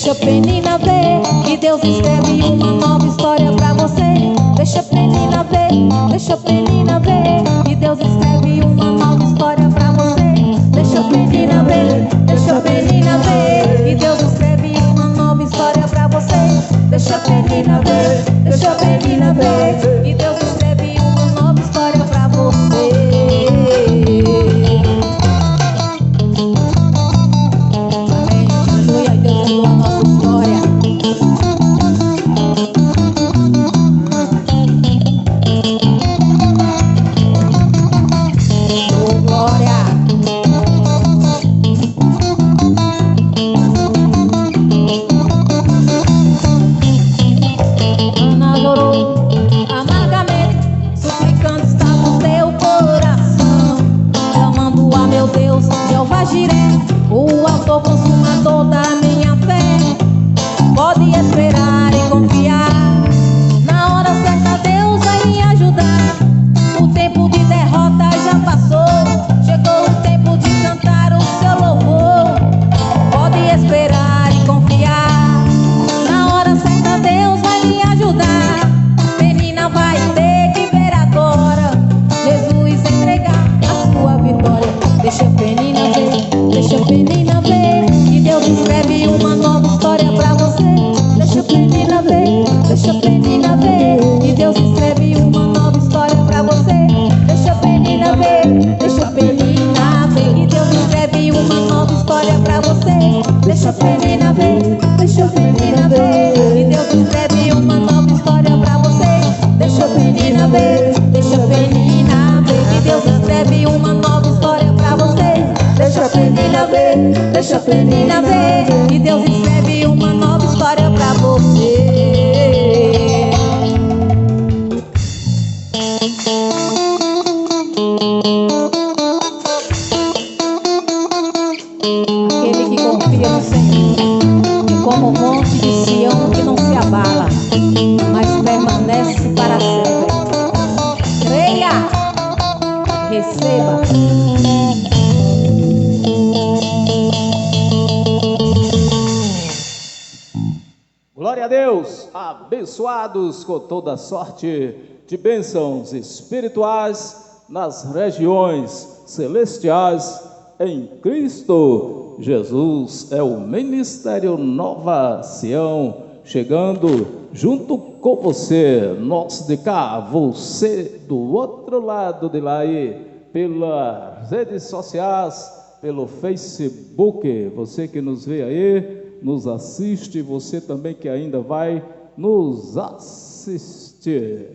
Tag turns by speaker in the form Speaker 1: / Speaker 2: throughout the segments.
Speaker 1: Deixa a penina ver que Deus escreve uma nova história pra você. Deixa a penina ver, deixa a penina ver que Deus escreve uma nova história pra você. Deixa a penina ver, deixa a penina ver que Deus escreve uma nova história pra você. Deixa a penina ver, deixa a penina ver que Deus escreve uma nova história pra você. Aleluia, Deus mudou a nossa história. Oh, glória. Ana adorou amargamente, suplicando estava o teu coração, clamando a meu Deus, Jeová Jireh, o autor consumador da minha fé. Pode esperar e confiar, na hora certa Deus vai me ajudar. O tempo de derrota já passou, chegou o tempo de cantar o seu louvor. Pode esperar e confiar, na hora certa Deus vai me ajudar. Menina vai ter que ver agora Jesus entregar a sua vitória. Deixa a penina ver, deixa a penina ver que Deus escreve uma nova história pra você. Deixa a penina ver, deixa a penina ver que Deus escreve uma nova história pra você. Deixa a penina ver, deixa a penina ver que Deus escreve uma nova história pra você. Deixa a penina ver, deixa a penina ver que Deus escreve uma nova história pra você. Deixa a penina ver, deixa a penina ver que Deus escreve uma nova história pra você. Deixa a penina ver, deixa a penina ver que Deus escreve uma nova história pra você. Aquele que confia no Senhor é como o monte de Sião que não se abala, mas permanece para sempre. Creia, receba.
Speaker 2: Glória a Deus, abençoados com toda sorte de bênçãos espirituais nas regiões celestiais em Cristo Jesus. É o Ministério Nova Sião chegando junto com você, nós de cá, você do outro lado de lá aí, pelas redes sociais, pelo Facebook, você que nos vê aí, nos assiste, você também que ainda vai nos assistir.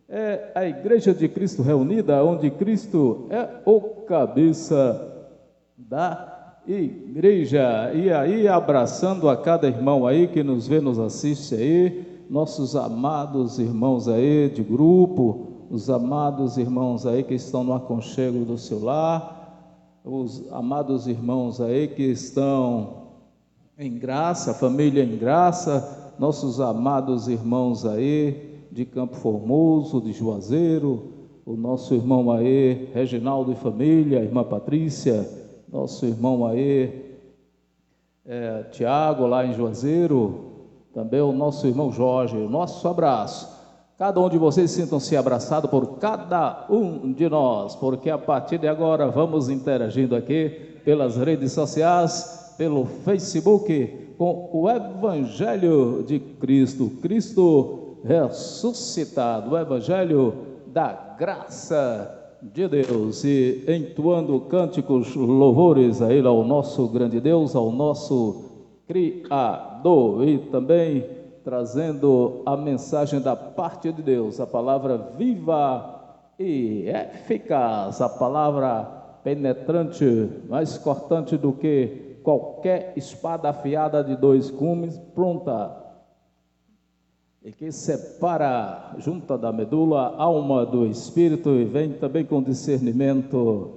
Speaker 2: É a Igreja de Cristo reunida, onde Cristo é o cabeça da igreja. E aí, abraçando a cada irmão aí que nos vê, nos assiste aí, nossos amados irmãos aí de grupo, os amados irmãos aí que estão no aconchego do seu lar, os amados irmãos aí que estão em graça, família em graça, nossos amados irmãos aí de Campo Formoso, de Juazeiro, o nosso irmão aí, Reginaldo e família, a irmã Patrícia, nosso irmão aí, Tiago, lá em Juazeiro, também o nosso irmão Jorge, o nosso abraço. Cada um de vocês sintam-se abraçado por cada um de nós, porque a partir de agora vamos interagindo aqui pelas redes sociais, pelo Facebook, com o Evangelho de Cristo, Cristo ressuscitado, o Evangelho da graça de Deus, e entoando cânticos, louvores a Ele, ao nosso grande Deus, ao nosso Criador, e também trazendo a mensagem da parte de Deus, a palavra viva e eficaz, a palavra penetrante, mais cortante do que qualquer espada afiada de dois gumes, pronta, e que separa, junta da medula, a alma do espírito, e vem também com discernimento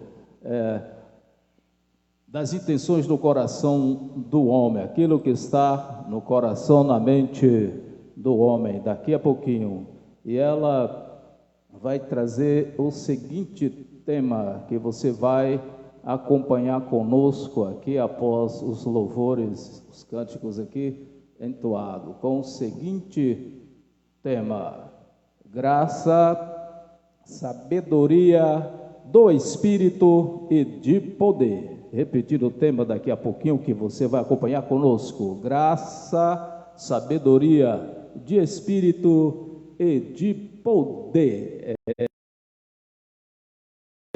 Speaker 2: das intenções do coração do homem, aquilo que está no coração, na mente do homem, daqui a pouquinho. E ela vai trazer o seguinte tema, que você vai acompanhar conosco aqui após os louvores, os cânticos aqui, entoado com o seguinte tema: graça, sabedoria do Espírito e de poder. Repetir o tema daqui a pouquinho que você vai acompanhar conosco: graça, sabedoria de Espírito e de poder.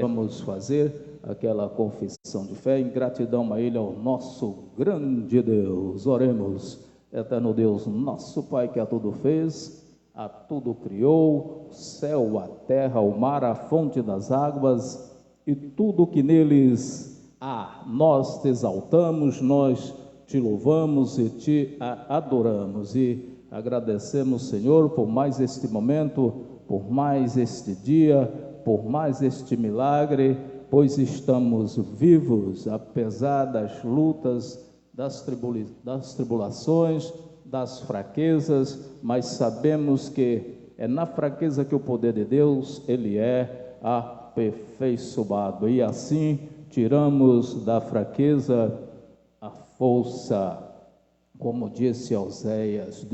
Speaker 2: Vamos fazer aquela confissão de fé em gratidão a Ele, ao nosso grande Deus. Oremos. Eterno Deus, nosso Pai, que a tudo fez, a tudo criou, o céu, a terra, o mar, a fonte das águas e tudo que neles há. Nós te exaltamos, nós te louvamos e te adoramos e agradecemos, Senhor, por mais este momento, por mais este dia, por mais este milagre, pois estamos vivos, apesar das lutas, das tribulações, das fraquezas, mas sabemos que é na fraqueza que o poder de Deus, Ele é aperfeiçoado, e assim tiramos da fraqueza a força, como disse Oséias,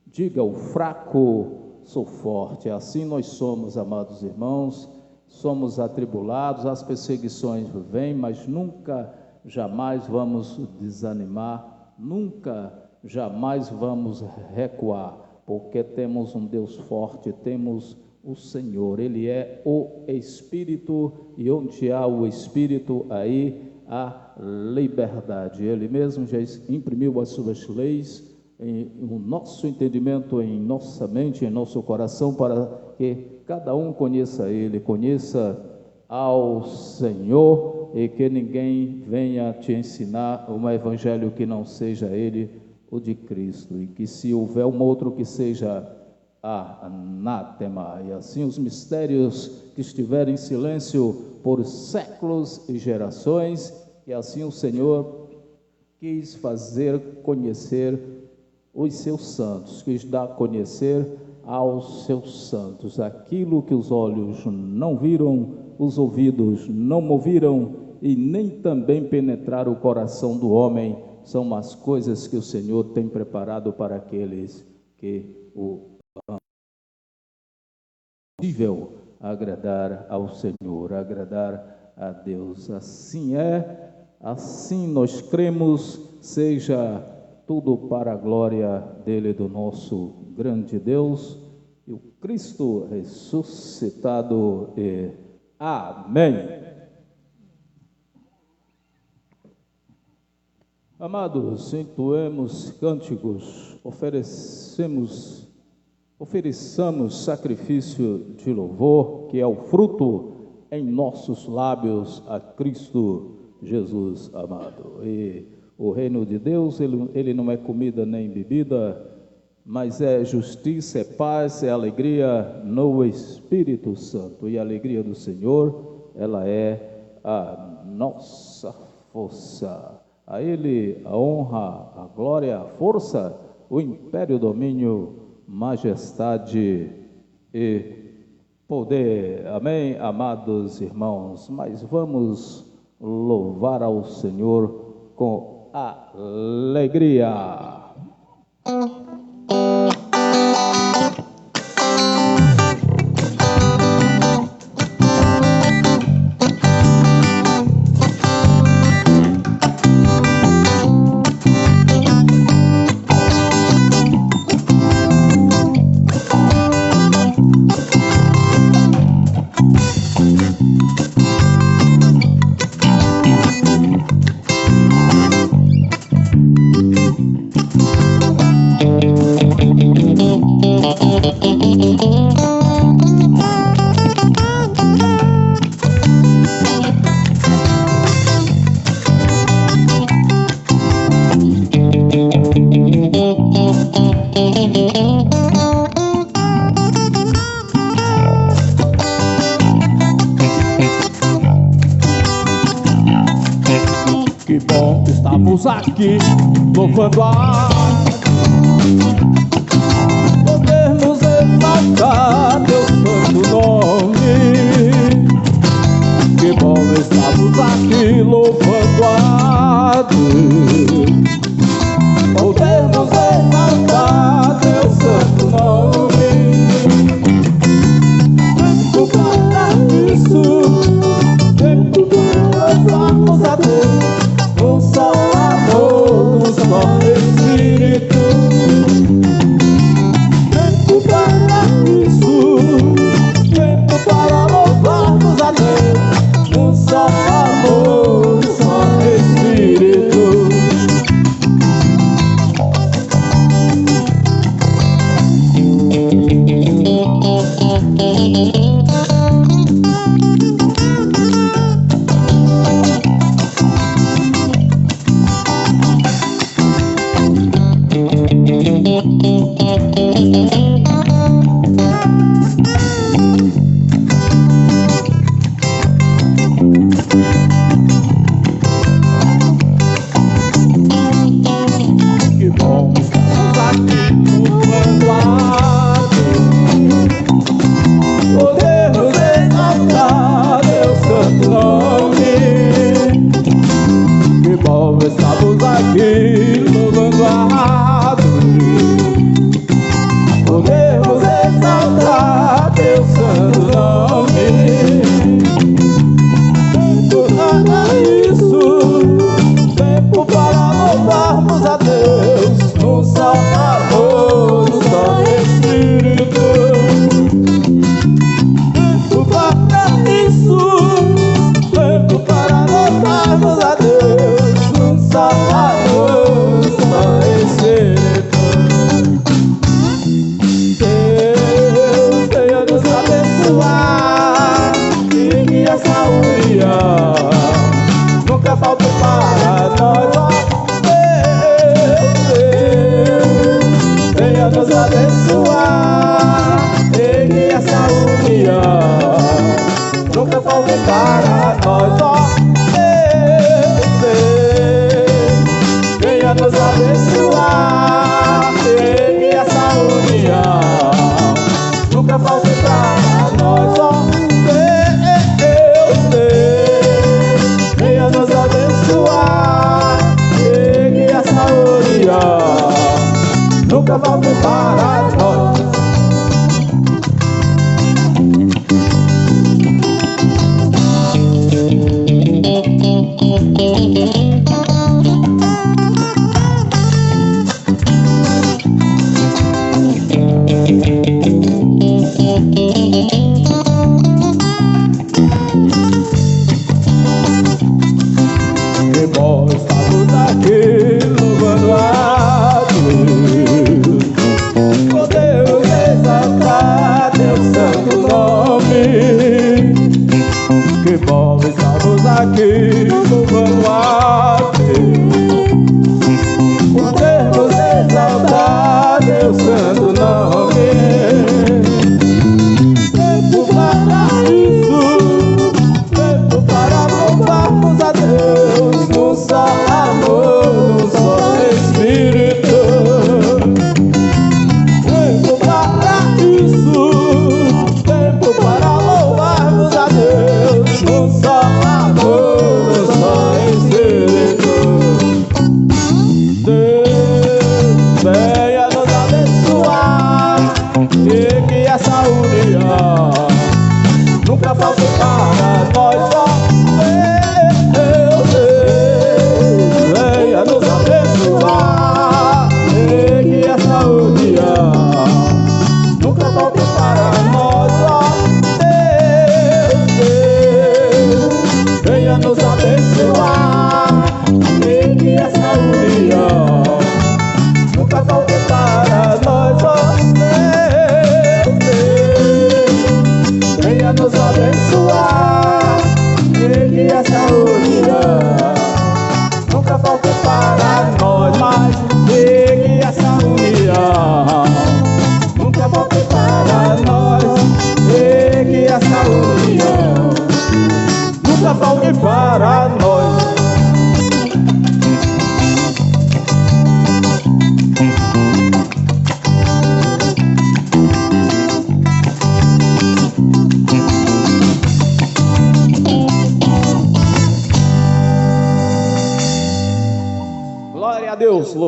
Speaker 2: diga ao fraco, sou forte. Assim nós somos, amados irmãos, somos atribulados, as perseguições vêm, mas nunca, jamais vamos desanimar, nunca, jamais vamos recuar, porque temos um Deus forte, temos o Senhor, Ele é o Espírito, e onde há o Espírito, aí há liberdade. Ele mesmo já imprimiu as suas leis em o nosso entendimento, em nossa mente, em nosso coração, para que cada um conheça Ele, conheça ao Senhor, e que ninguém venha te ensinar um evangelho que não seja Ele, o de Cristo, e que se houver um outro que seja anátema. E assim os mistérios que estiverem em silêncio por séculos e gerações, e assim o Senhor quis fazer conhecer os seus santos, quis dar a conhecer aos seus santos aquilo que os olhos não viram, os ouvidos não ouviram e nem também penetraram o coração do homem, são as coisas que o Senhor tem preparado para aqueles que o amam. É possível agradar ao Senhor, agradar a Deus. Assim é, assim nós cremos, seja tudo para a glória dele, do nosso grande Deus, e o Cristo ressuscitado, e amém. Amados, entoemos cânticos, ofereçamos sacrifício de louvor, que é o fruto em nossos lábios a Cristo Jesus amado. E o reino de Deus, ele não é comida nem bebida, mas é justiça, é paz, é alegria no Espírito Santo. E a alegria do Senhor, ela é a nossa força. A Ele a honra, a glória, a força, o império, o domínio, majestade e poder. Amém, amados irmãos? Mas vamos louvar ao Senhor com alegria. Que bom que estamos aqui louvando a podermos exaltar teu santo nome. Que bom estamos aqui louvando a Deus, podermos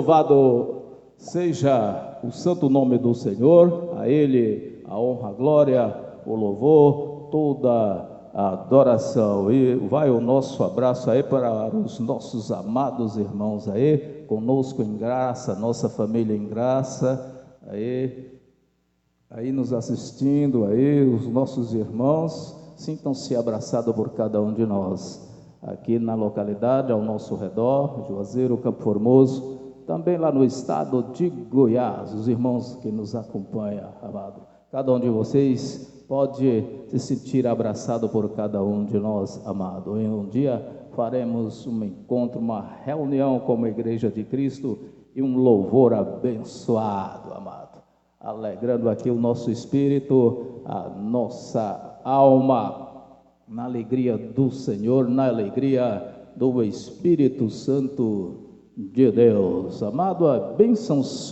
Speaker 2: Louvado seja o santo nome do Senhor, a Ele a honra, a glória, o louvor, toda a adoração. E vai o nosso abraço aí para os nossos amados irmãos aí, conosco em graça, nossa família em graça, aí nos assistindo, aí os nossos irmãos, sintam-se abraçados por cada um de nós, aqui na localidade, ao nosso redor, Juazeiro, Campo Formoso, também lá no estado de Goiás, os irmãos que nos acompanham, amado. Cada um de vocês pode se sentir abraçado por cada um de nós, amado. E um dia faremos um encontro, uma reunião como Igreja de Cristo, e um louvor abençoado, amado, alegrando aqui o nosso espírito, a nossa alma, na alegria do Senhor, na alegria do Espírito Santo de Deus. Amado, a bênçãos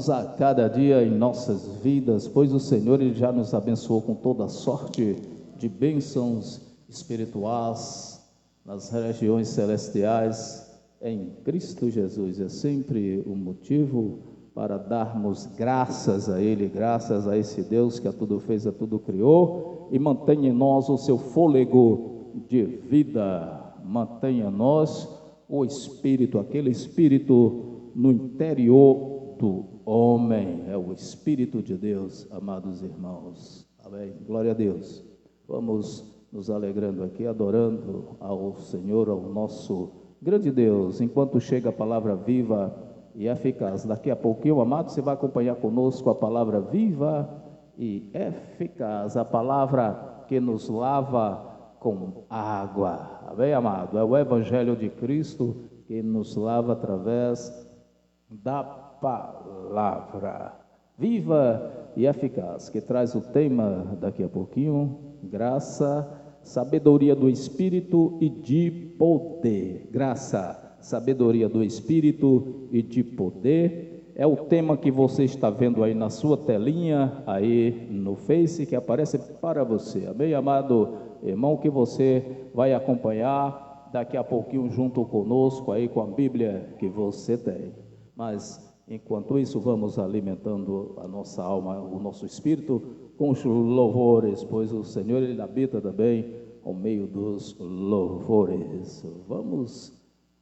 Speaker 2: a cada dia em nossas vidas, pois o Senhor ele já nos abençoou com toda sorte de bênçãos espirituais nas regiões celestiais em Cristo Jesus. É sempre um motivo para darmos graças a Ele, graças a esse Deus que a tudo fez, a tudo criou e mantém em nós o seu fôlego de vida, mantém em nós o Espírito, aquele Espírito no interior do homem, é o Espírito de Deus, amados irmãos. Amém. Glória a Deus. Vamos nos alegrando aqui, adorando ao Senhor, ao nosso grande Deus, enquanto chega a palavra viva e eficaz. Daqui a pouquinho, amado, você vai acompanhar conosco a palavra viva e eficaz, a palavra que nos lava com água. Amém, amado? É o Evangelho de Cristo que nos lava através da palavra viva e eficaz, que traz o tema daqui a pouquinho: graça, sabedoria do Espírito e de poder. Graça, sabedoria do Espírito e de poder. É o tema que você está vendo aí na sua telinha, aí no Face, que aparece para você. Amém, amado irmão, que você vai acompanhar daqui a pouquinho junto conosco aí com a Bíblia que você tem. Mas enquanto isso, vamos alimentando a nossa alma, o nosso espírito com os louvores, pois o Senhor ele habita também ao meio dos louvores.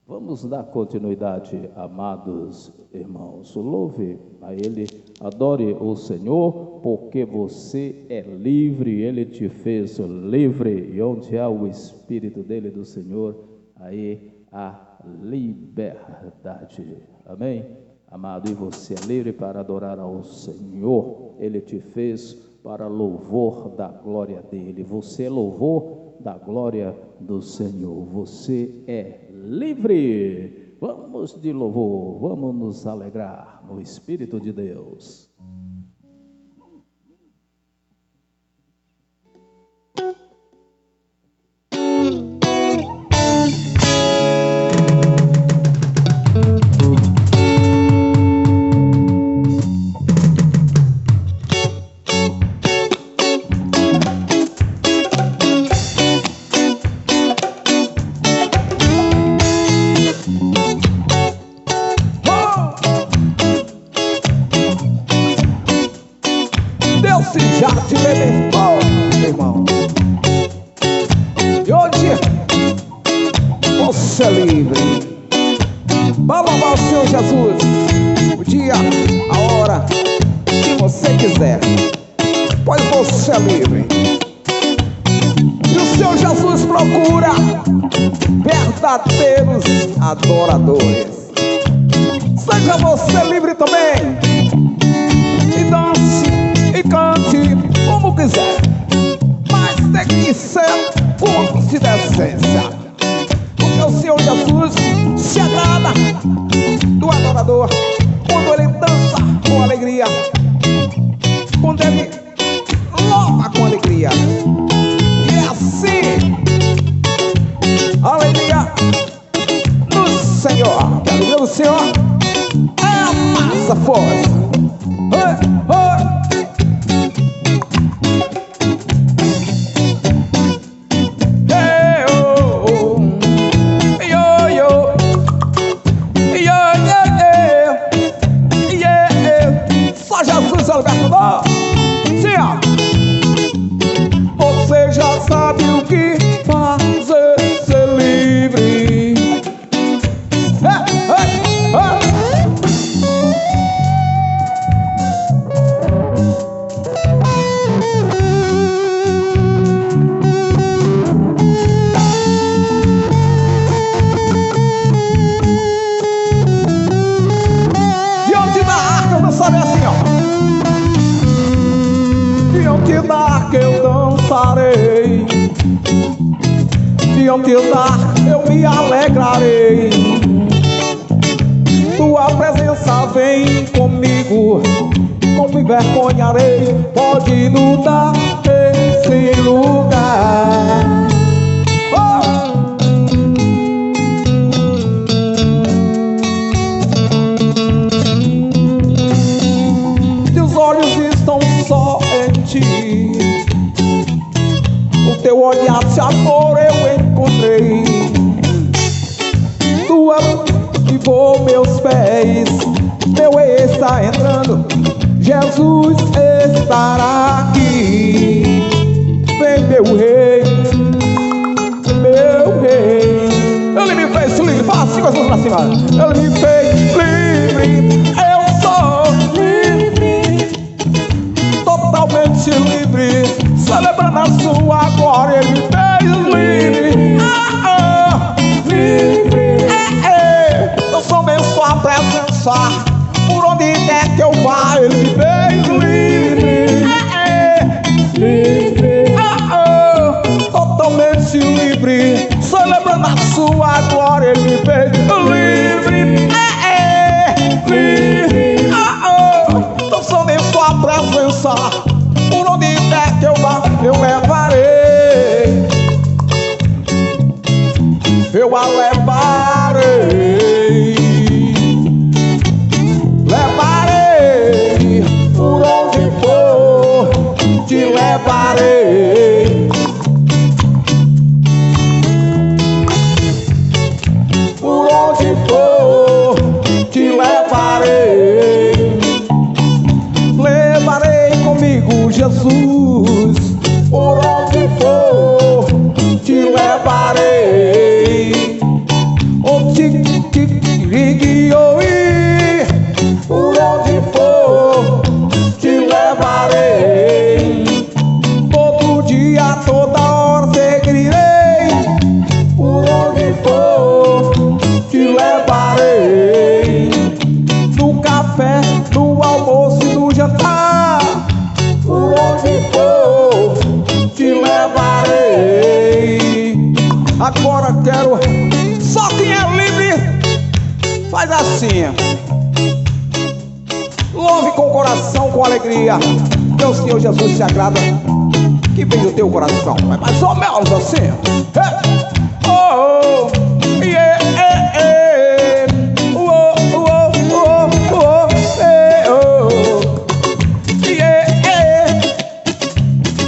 Speaker 2: Vamos dar continuidade, amados irmãos. Louve a Ele, adore o Senhor, porque você é livre, Ele te fez livre, e onde há o Espírito dele, do Senhor, aí há liberdade. Amém? Amado, e você é livre para adorar ao Senhor, Ele te fez para louvor da glória dele. Você é louvor da glória do Senhor, você é livre. Vamos de louvor, vamos nos alegrar no Espírito de Deus.
Speaker 3: Já te libertou, irmão. E hoje você é livre. Vamos louvar o Senhor Jesus, o dia, a hora que você quiser, pois você é livre. E o Senhor Jesus procura verdadeiros adoradores. Seja você livre também, e dance e cante como quiser, mas tem que ser com de decência, porque o Senhor Jesus se agrada do adorador quando ele dança com alegria, quando ele louva com alegria. E é assim, alegria no Senhor, que a alegria do Senhor é a massa força. Você já sabe o que fazer, ser livre. Diante da arca eu dançarei assim, ó. Diante da arca eu dançarei, diante da arca eu me alegrarei, tua presença vem comigo, não me envergonharei, pode nos dar esse lugar. Teus olhos estão só em ti, o teu olhar de amor eu encontrei. Tua vou meus pés, meu ex está entrando, Jesus estará aqui. Vem meu rei, meu rei. Ele me fez livre, fala assim com as mãos pra cima. Ele me fez livre, eu sou livre, totalmente livre, celebrando a sua glória. Ele me fez livre, livre. Eu sou meu sua presença, por onde quer que eu vá, ele me fez livre, livre, totalmente livre, celebrando a sua glória. Ele me fez livre, livre. Eu sou meu sua presença, por onde quer que eu vá, eu levarei, eu a levarei. Levarei, por onde for, te levarei. Por onde for, te levarei. Levarei comigo, Jesus. Por onde for, te levarei. Onde eu ir, por onde for, te levarei. Todo dia, toda hora seguirei. Por onde for, te levarei. No café, no almoço e no jantar. Por onde for, te levarei. Agora quero, só quem é livre faz assim. Louve com o coração, com alegria. Deus, que eu, Jesus, se agrada que vem do teu coração. É mais ou menos assim. Oh, oh, yeah, oh, oh, oh, oh, oh, yeah,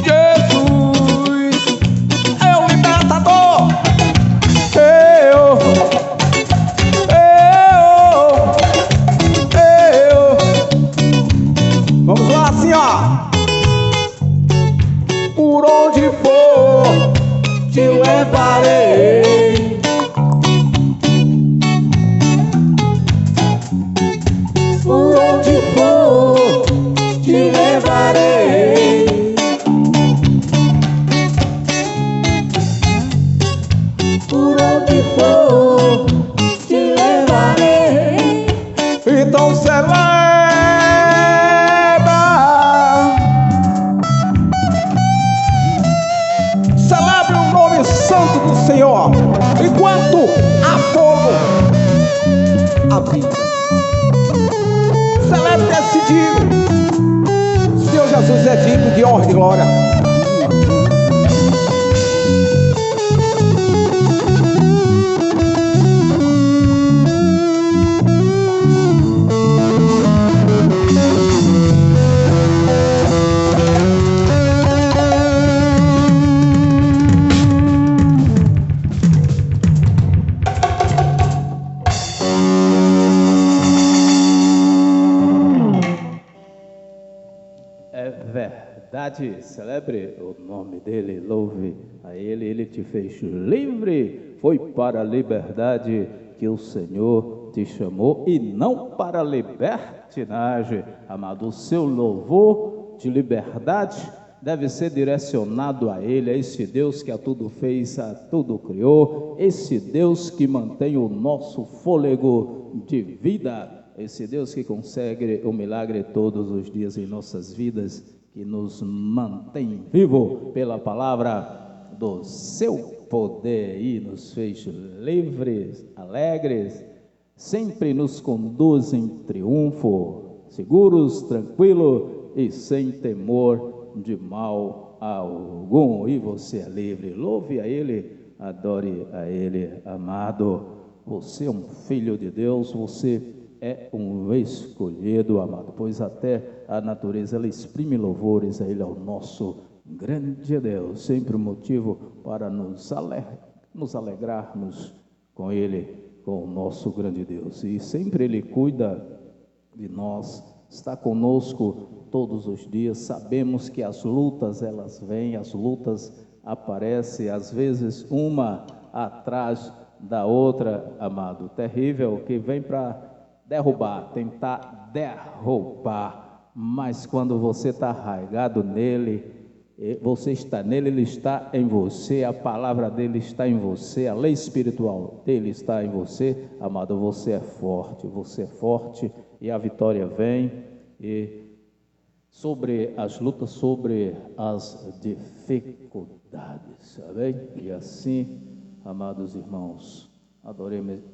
Speaker 3: Jesus é o libertador. Vamos lá assim, ó. Por onde for, te levarei. Por onde for, te levarei. Por onde for, te levarei. Então celebra. Santo do Senhor, enquanto há fogo, a vida. Celebre esse dia. Senhor Jesus é digno de honra e glória.
Speaker 2: Celebre o nome dele, louve a ele. Ele te fez livre, foi para a liberdade que o Senhor te chamou e não para a libertinagem. Amado, o seu louvor de liberdade deve ser direcionado a ele, a esse Deus que a tudo fez, a tudo criou, esse Deus que mantém o nosso fôlego de vida, esse Deus que consegue o milagre todos os dias em nossas vidas, que nos mantém vivo pela palavra do seu poder e nos fez livres, alegres, sempre nos conduz em triunfo, seguros, tranquilo e sem temor de mal algum. E você é livre. Louve a Ele, adore a Ele, amado. Você é um filho de Deus, você é um escolhido, amado, pois até a natureza ela exprime louvores a Ele, ao nosso grande Deus, sempre um motivo para nos alegrarmos com Ele, com o nosso grande Deus. E sempre Ele cuida de nós, está conosco todos os dias. Sabemos que as lutas elas vêm, as lutas aparecem, às vezes uma atrás da outra, amado. Terrível, que vem para derrubar, tentar derrubar, mas quando você está arraigado nele, você está nele, ele está em você, a palavra dele está em você, a lei espiritual dele está em você, amado. Você é forte e a vitória vem. E sobre as lutas, sobre as dificuldades, amém? E assim, amados irmãos,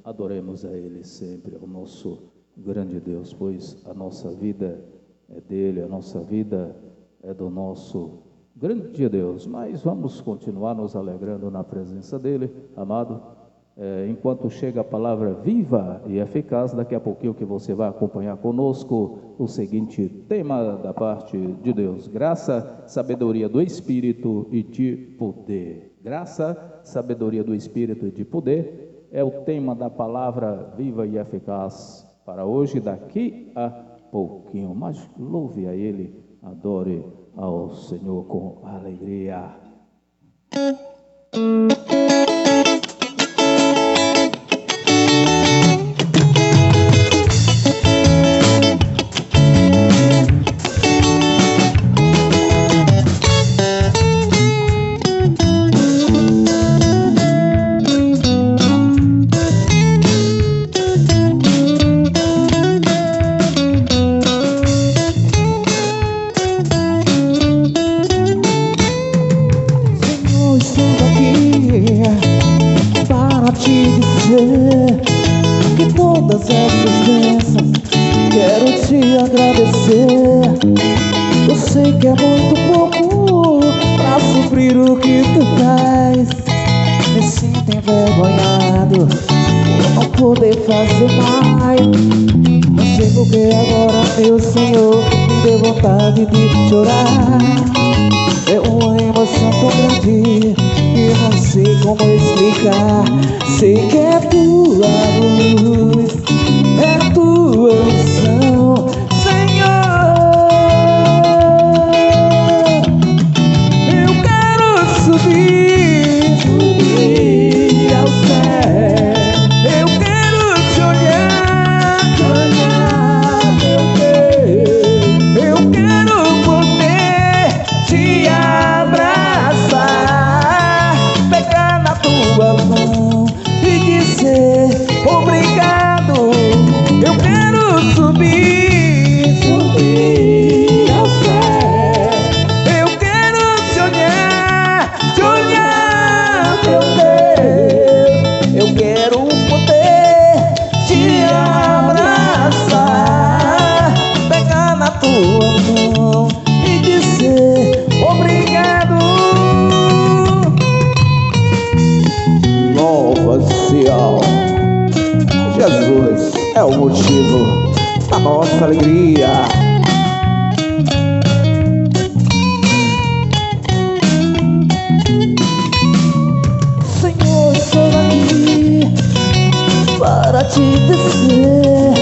Speaker 2: adoremos a Ele sempre, ao nosso grande Deus, pois a nossa vida é dele, a nossa vida é do nosso grande Deus. Mas vamos continuar nos alegrando na presença dele, amado, enquanto chega a palavra viva e eficaz. Daqui a pouquinho que você vai acompanhar conosco o seguinte tema da parte de Deus: graça, sabedoria do Espírito e de poder. Graça, sabedoria do Espírito e de poder é o tema da palavra viva e eficaz para hoje, daqui a pouquinho. Mas louve a Ele, adore ao Senhor com alegria.
Speaker 4: Que todas essas bênçãos quero te agradecer. Eu sei que é muito pouco pra suprir o que tu faz. Me sinto envergonhado por não poder fazer mais. Não sei porque agora, meu Senhor, me deu vontade de chorar. É uma emoção tão grande que não sei como explicar. Sei que é tua luz, é tua unção, Senhor. Eu quero subir, subir ao céu. Eu quero te olhar, meu Deus. Eu quero poder te abraçar, pegar na tua mão e dizer obrigado. Eu quero subir, subir ao céu. Eu quero te olhar, meu Deus. Eu quero poder te abraçar, pegar na tua mão e dizer obrigado.
Speaker 3: Louva-se ao Jesus, é o motivo da nossa alegria.
Speaker 4: Senhor, estou aqui para te dizer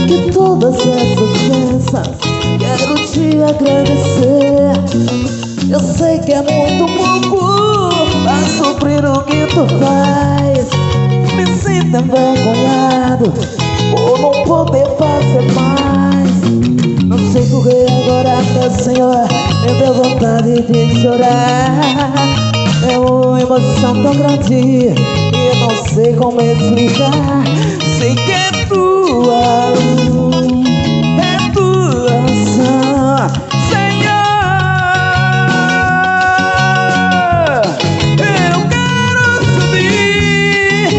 Speaker 4: que todas essas bênçãos quero te agradecer. Eu sei que é muito pouco pra suprir o que tu faz. Me sinto envergonhado por não poder fazer mais. Não sei porque agora, meu Senhor, me deu vontade de chorar. É uma emoção tão grande e não sei como explicar. Sei que é tua luz, é tua unção, Senhor. Eu quero subir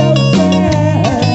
Speaker 4: ao céu.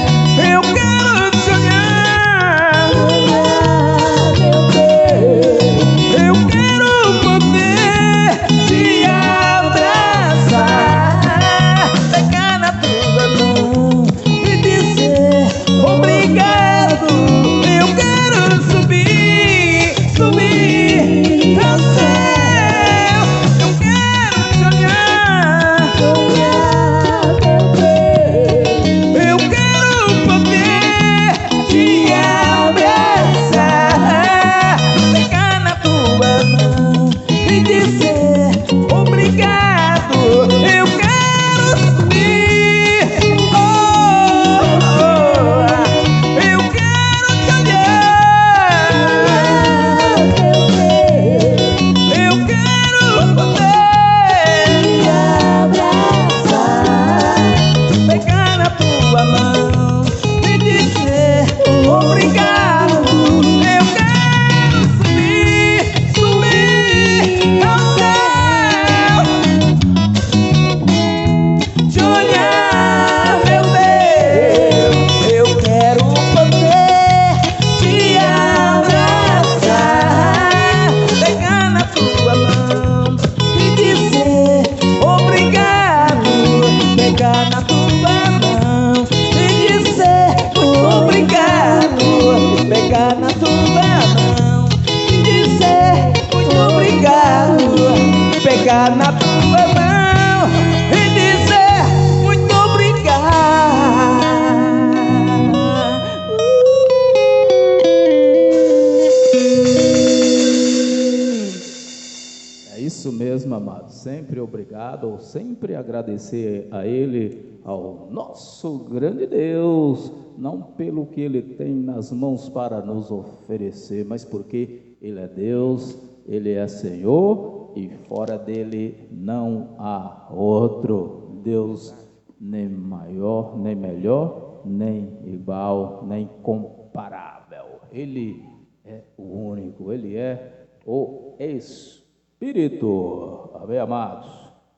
Speaker 2: amado, sempre obrigado, sempre agradecer a Ele, ao nosso grande Deus, não pelo que Ele tem nas mãos para nos oferecer, mas porque Ele é Deus, Ele é Senhor e fora dele não há outro Deus, nem maior, nem melhor, nem igual, nem comparável. Ele é o único, Ele é o Espírito. Amém, amados?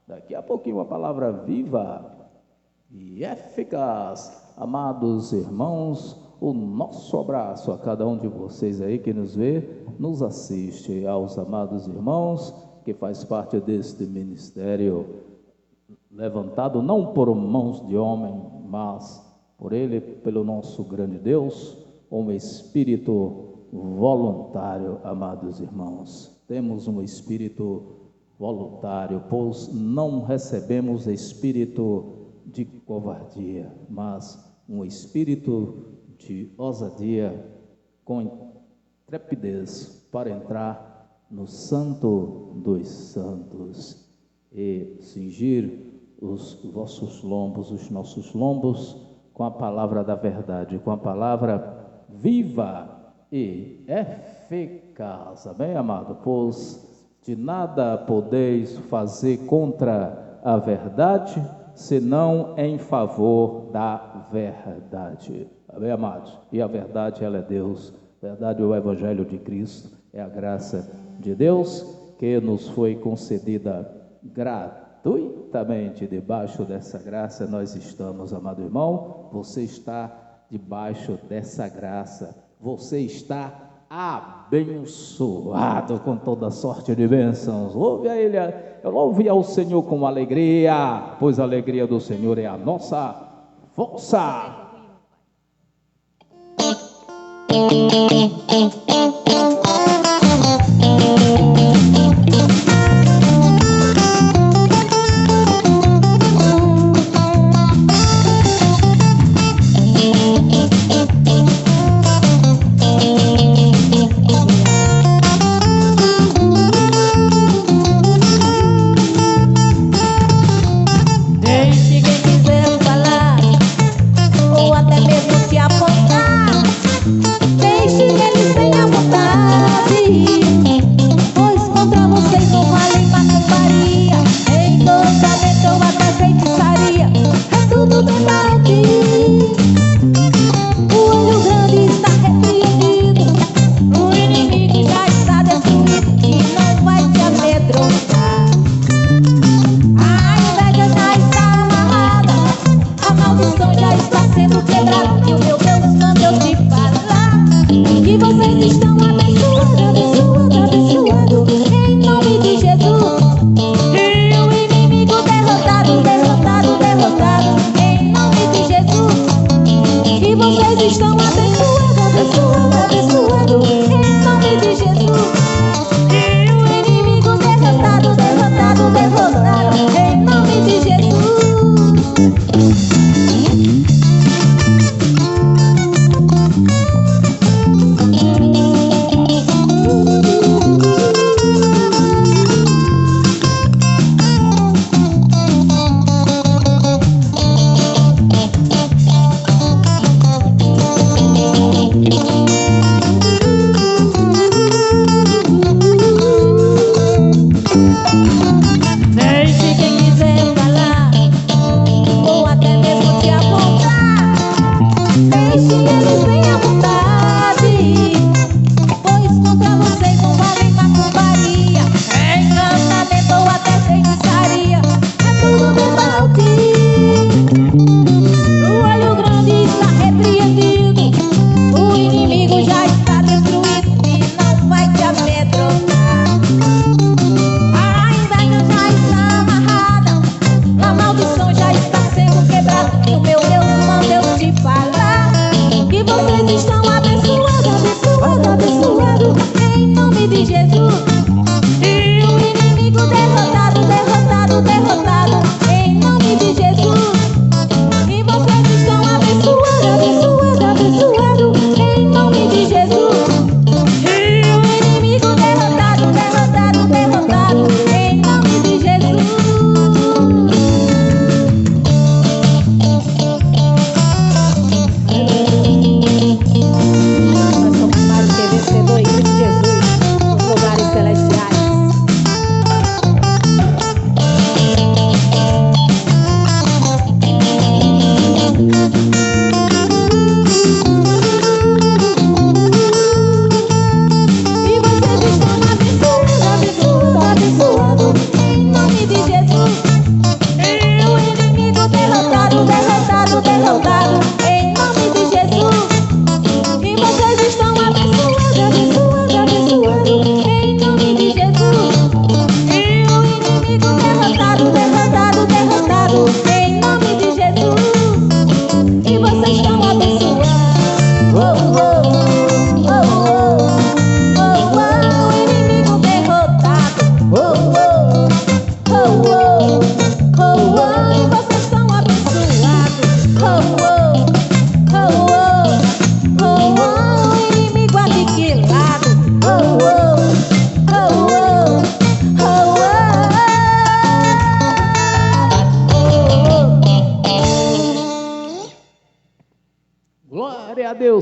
Speaker 2: Daqui a pouquinho uma palavra viva e eficaz. Amados irmãos, o nosso abraço a cada um de vocês aí que nos vê, nos assiste, aos amados irmãos que faz parte deste ministério levantado não por mãos de homem, mas por Ele, pelo nosso grande Deus, um espírito voluntário, amados irmãos. Temos um espírito voluntário, pois não recebemos espírito de covardia, mas um espírito de ousadia, com intrepidez, para entrar no Santo dos Santos e cingir os vossos lombos, os nossos lombos, com a palavra da verdade, com a palavra viva e eficaz. Amém, amado? Pois de nada podeis fazer contra a verdade, senão em favor da verdade. Amém, amados? E a verdade, ela é Deus. A verdade é o Evangelho de Cristo, é a graça de Deus que nos foi concedida gratuitamente. Debaixo dessa graça nós estamos, amado irmão. Você está debaixo dessa graça. Você está abençoado com toda sorte de bênçãos. Louve a Ele, louve ao Senhor com alegria, pois a alegria do Senhor é a nossa força.
Speaker 1: Deixe quem quiser falar, ou até mesmo te apontar. Deixe que eles tenham vontade, pois contra vocês não vale macumbaria, encantamento ou até feitiçaria, é tudo debate. O olho grande está repreendido, o inimigo já está destruído e não vai te amedrontar. A inveja já está amarrada, a maldição já está sendo quebrada, e o meu Deus manda eu te falar que vocês estão abençoados, abençoados, abençoados, em nome de Jesus. E o inimigo derrotado, derrotado, derrotado, em nome de Jesus. Que vocês estão abençoados, abençoados, abençoados, em nome de Jesus. E o inimigo derrotado, derrotado, derrotado, em nome de Jesus. Deixe quem quiser falar, ou até mesmo te apontar. Deixe que eles tenham vontade, pois contra vocês não vale macumbaria, encantamento ou até feitiçaria, é tudo debate. O olho grande está repreendido, o inimigo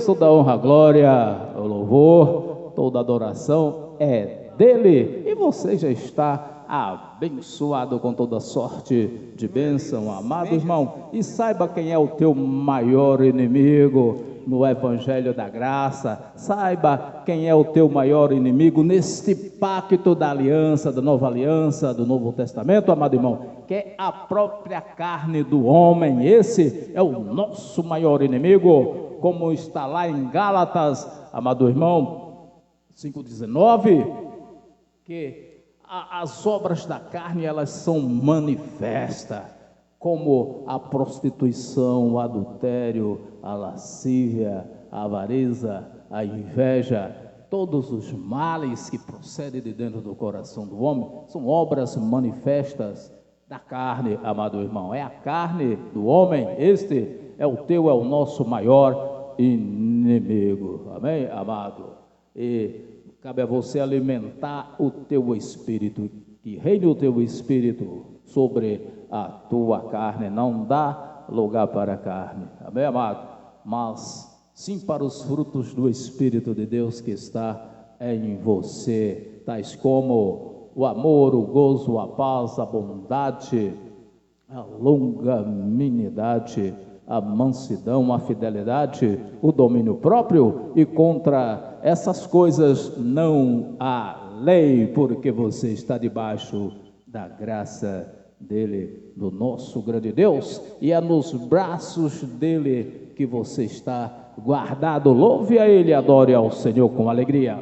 Speaker 2: toda a honra, a glória, o louvor, toda a adoração é dele. E você já está abençoado com toda sorte de bênção, amado irmão. E saiba quem é o teu maior inimigo no Evangelho da Graça. Saiba quem é o teu maior inimigo neste pacto da aliança, da nova aliança, do Novo Testamento, amado irmão, que é a própria carne do homem. Esse é o nosso maior inimigo, como está lá em Gálatas, amado irmão, 5,19, que as obras da carne, elas são manifestas, como a prostituição, o adultério, a lascívia, a avareza, a inveja, todos os males que procedem de dentro do coração do homem, são obras manifestas da carne, amado irmão. É a carne do homem, este é o nosso maior inimigo, amém, amado? E cabe a você alimentar o teu espírito, que reine o teu espírito sobre a tua carne, não dá lugar para a carne, amém, amado? Mas sim para os frutos do Espírito de Deus que está em você, tais como o amor, o gozo, a paz, a bondade, a longanimidade, a mansidão, a fidelidade, o domínio próprio, e contra essas coisas não há lei, porque você está debaixo da graça dele, do nosso grande Deus, e é nos braços dele que você está guardado. Louve a ele, adore ao Senhor com alegria.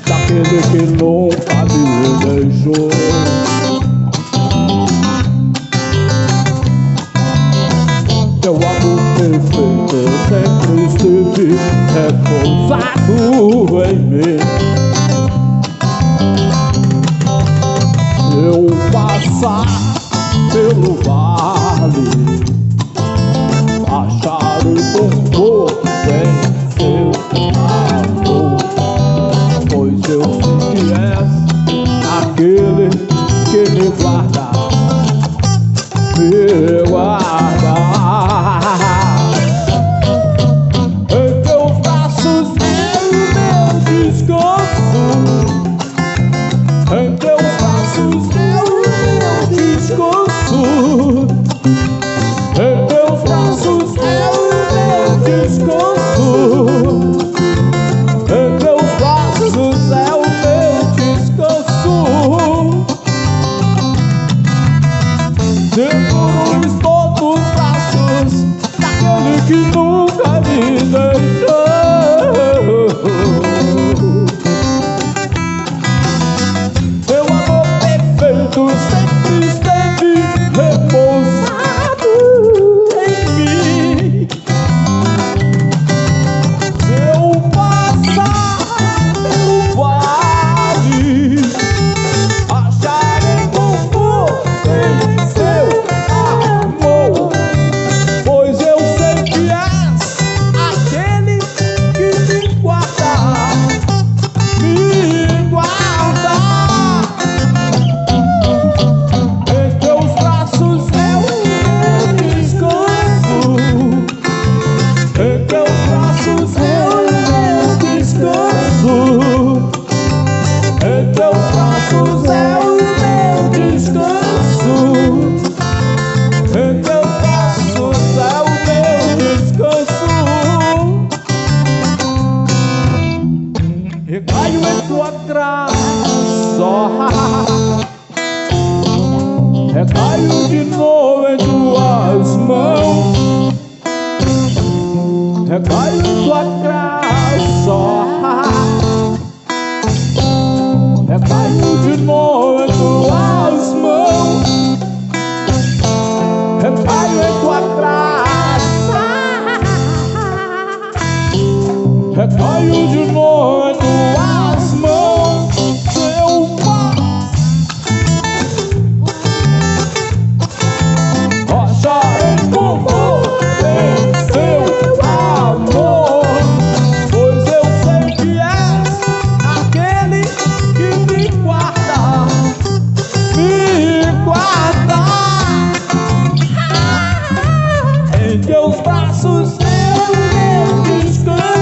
Speaker 5: Daquele que nunca me deixou, teu amor perfeito sempre esteve repousado em mim. Eu passar pelo vale, acharei conforto em seu amor, pois eu sei que és aquele que me guarda, me guarda. Em teus braços é o meu descanso, em teus braços é o meu descanso, em teus braços é o meu descanso, em teus braços é o meu descanso. Seguro estou nos braços daquele que nunca me deixou. Seu amor perfeito sempre esteve repousado em mim. Se eu passar pelo vale, acharei conforto em seu amor, pois eu sei que és aquele que me guarda, me guarda. Em teus braços é o meu descanso, em teus braços é o meu descanso, em teus braços é o meu descanso, em teus braços é o meu descanso. Recaio em tua graça, recaio de novo em tuas mãos, recaio em tua graça, recaio de novo em tuas mãos, recaio em tua graça, Recaio de novo em tuas mãos, seu Pai. Rocha em confort em seu amor, pois eu sei que és aquele que me guarda, me guarda. Em teus braços eu descanso,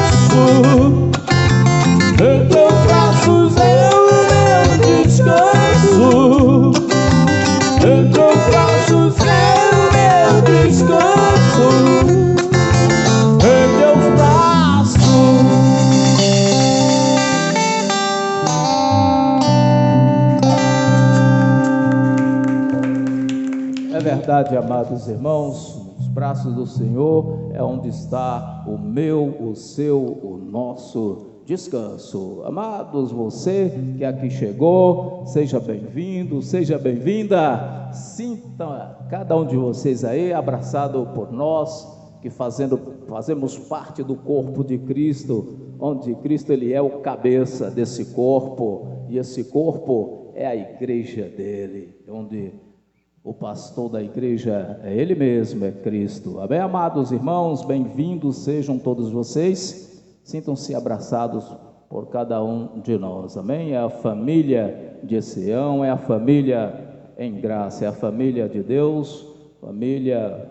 Speaker 5: em teus braços eu descanso, em teus braços eu descanso, em teus braços.
Speaker 2: É verdade, amados irmãos, nos braços do Senhor é onde está o meu, o seu, o nosso descanso. Amados, você que aqui chegou, seja bem-vindo, seja bem-vinda. Sinta cada um de vocês aí abraçado por nós, que fazemos parte do corpo de Cristo, onde Cristo ele é o cabeça desse corpo, e esse corpo é a igreja dele, onde o pastor da igreja é ele mesmo, é Cristo. Amém, amados irmãos, bem-vindos sejam todos vocês, sintam-se abraçados por cada um de nós, amém? É a família de Sião, é a família em graça, é a família de Deus, família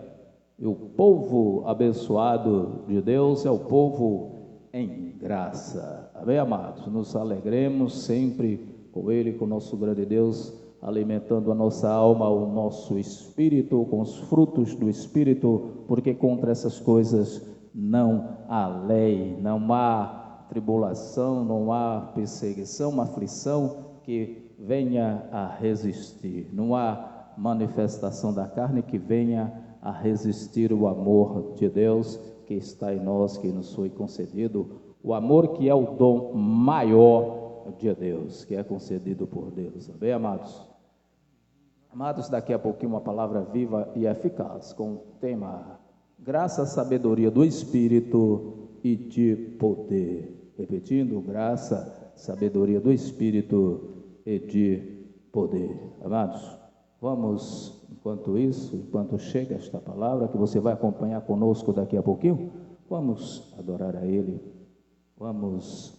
Speaker 2: e o povo abençoado de Deus, é o povo em graça, amém, amados? Nos alegremos sempre com ele, com o nosso grande Deus, alimentando a nossa alma, o nosso espírito, com os frutos do espírito, porque contra essas coisas não há lei, não há tribulação, não há perseguição, aflição que venha a resistir, não há manifestação da carne que venha a resistir o amor de Deus que está em nós, que nos foi concedido, o amor que é o dom maior de Deus, que é concedido por Deus, amém, amados? Amados, daqui a pouquinho uma palavra viva e eficaz, com o tema graça, sabedoria do Espírito e de poder. Repetindo, graça, sabedoria do Espírito e de poder. Amados, vamos, enquanto chega esta palavra, que você vai acompanhar conosco daqui a pouquinho, vamos adorar a Ele, vamos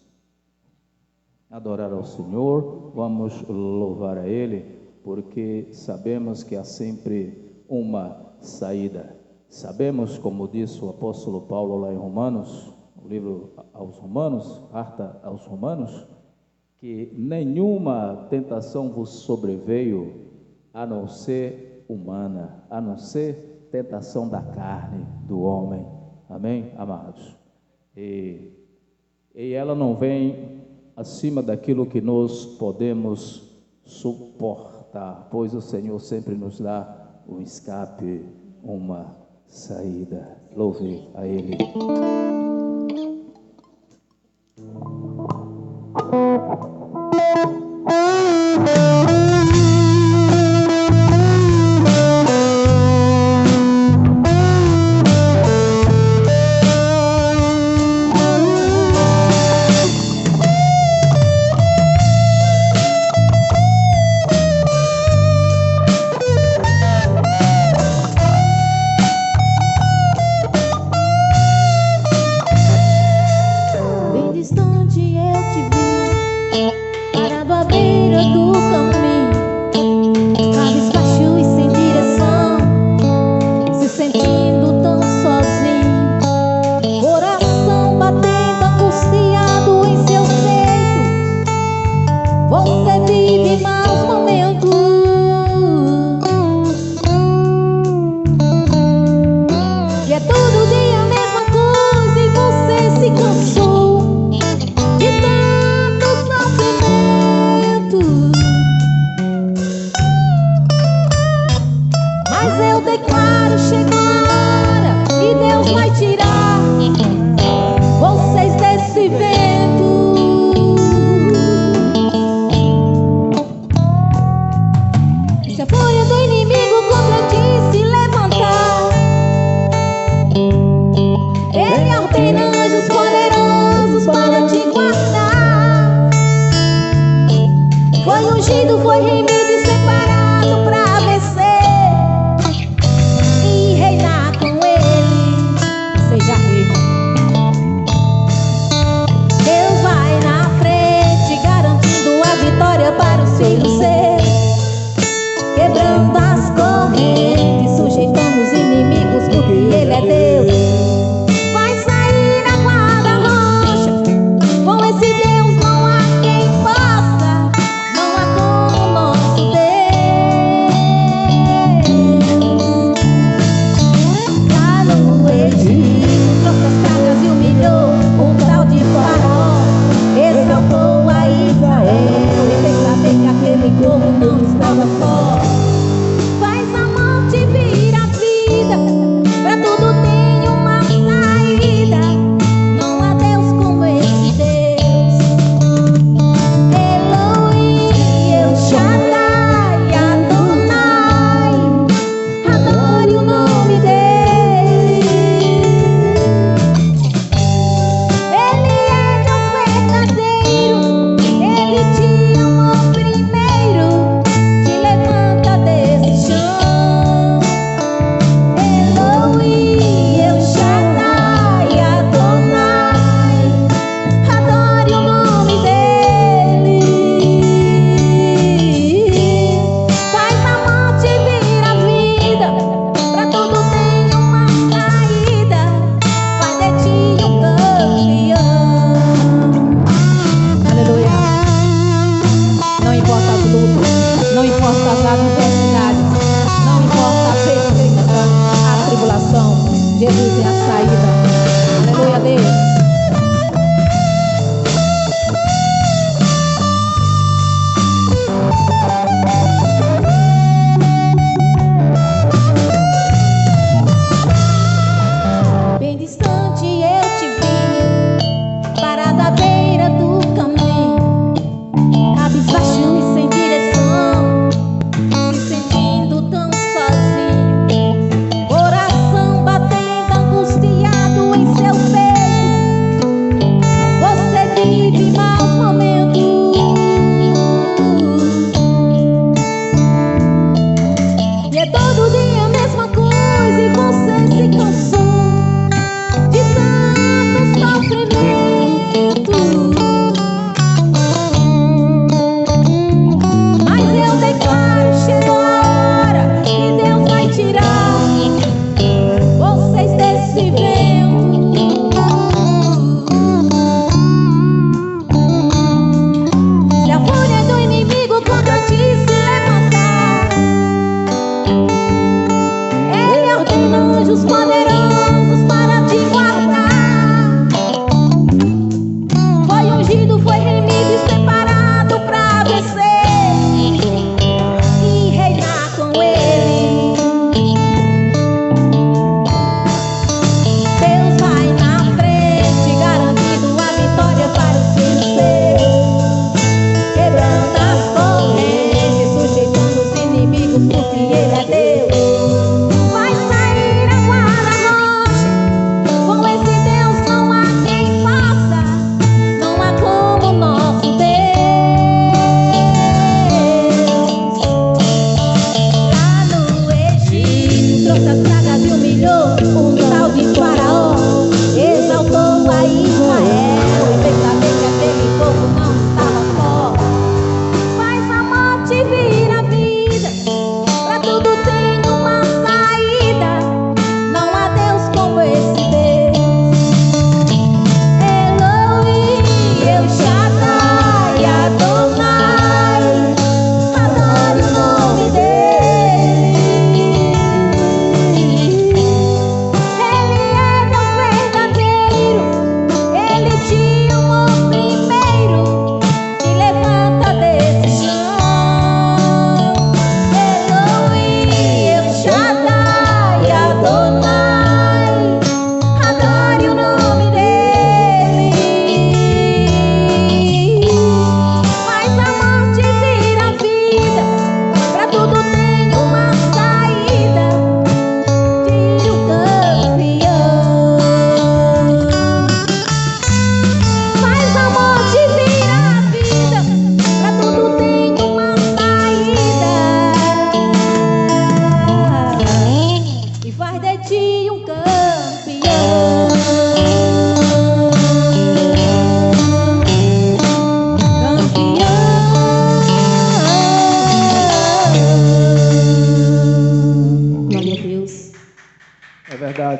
Speaker 2: adorar ao Senhor, vamos louvar a Ele, porque sabemos que há sempre uma saída. Sabemos, como disse o apóstolo Paulo lá em Romanos, no livro aos Romanos, carta aos Romanos, que nenhuma tentação vos sobreveio a não ser humana, a não ser tentação da carne, do homem. Amém, amados? E ela não vem acima daquilo que nós podemos suportar, pois o Senhor sempre nos dá um escape, uma saída. Louve a Ele.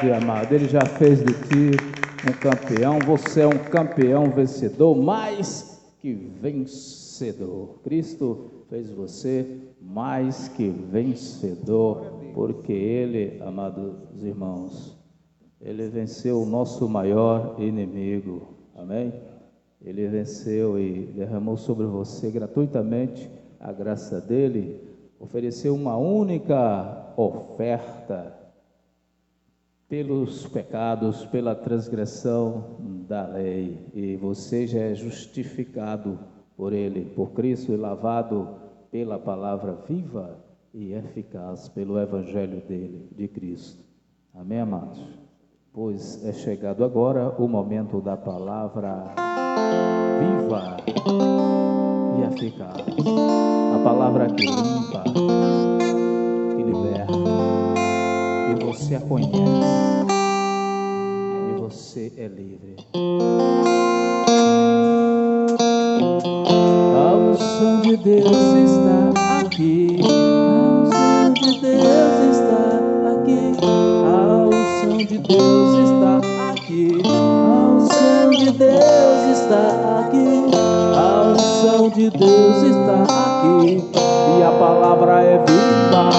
Speaker 2: verdade, amado, Ele já fez de ti um campeão. Você é um campeão vencedor, mais que vencedor. Cristo fez você mais que vencedor, porque Ele, amados irmãos, Ele venceu o nosso maior inimigo. Amém? Ele venceu e derramou sobre você gratuitamente a graça dele, ofereceu uma única oferta pelos pecados, pela transgressão da lei, e você já é justificado por ele, por Cristo, e lavado pela palavra viva e eficaz, pelo evangelho dele, de Cristo. Amém, amados? Pois é chegado agora o momento da palavra viva e eficaz, a palavra que limpa, que liberta, e você a conhece, e você é livre. A unção de Deus está aqui, a unção de Deus está aqui, a unção de Deus está aqui, a unção de Deus está aqui, a unção de Deus está aqui, e a palavra é viva.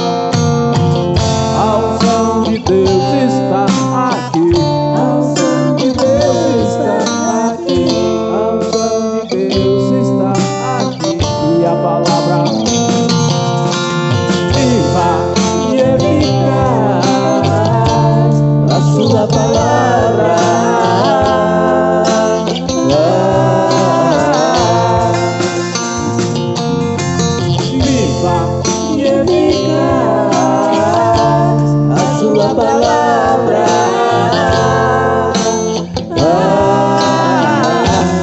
Speaker 2: A unção de Deus está aqui, a unção de Deus está aqui, a unção de Deus está aqui, e a palavra viva e eficaz, a sua palavra viva e eficaz, a sua palavra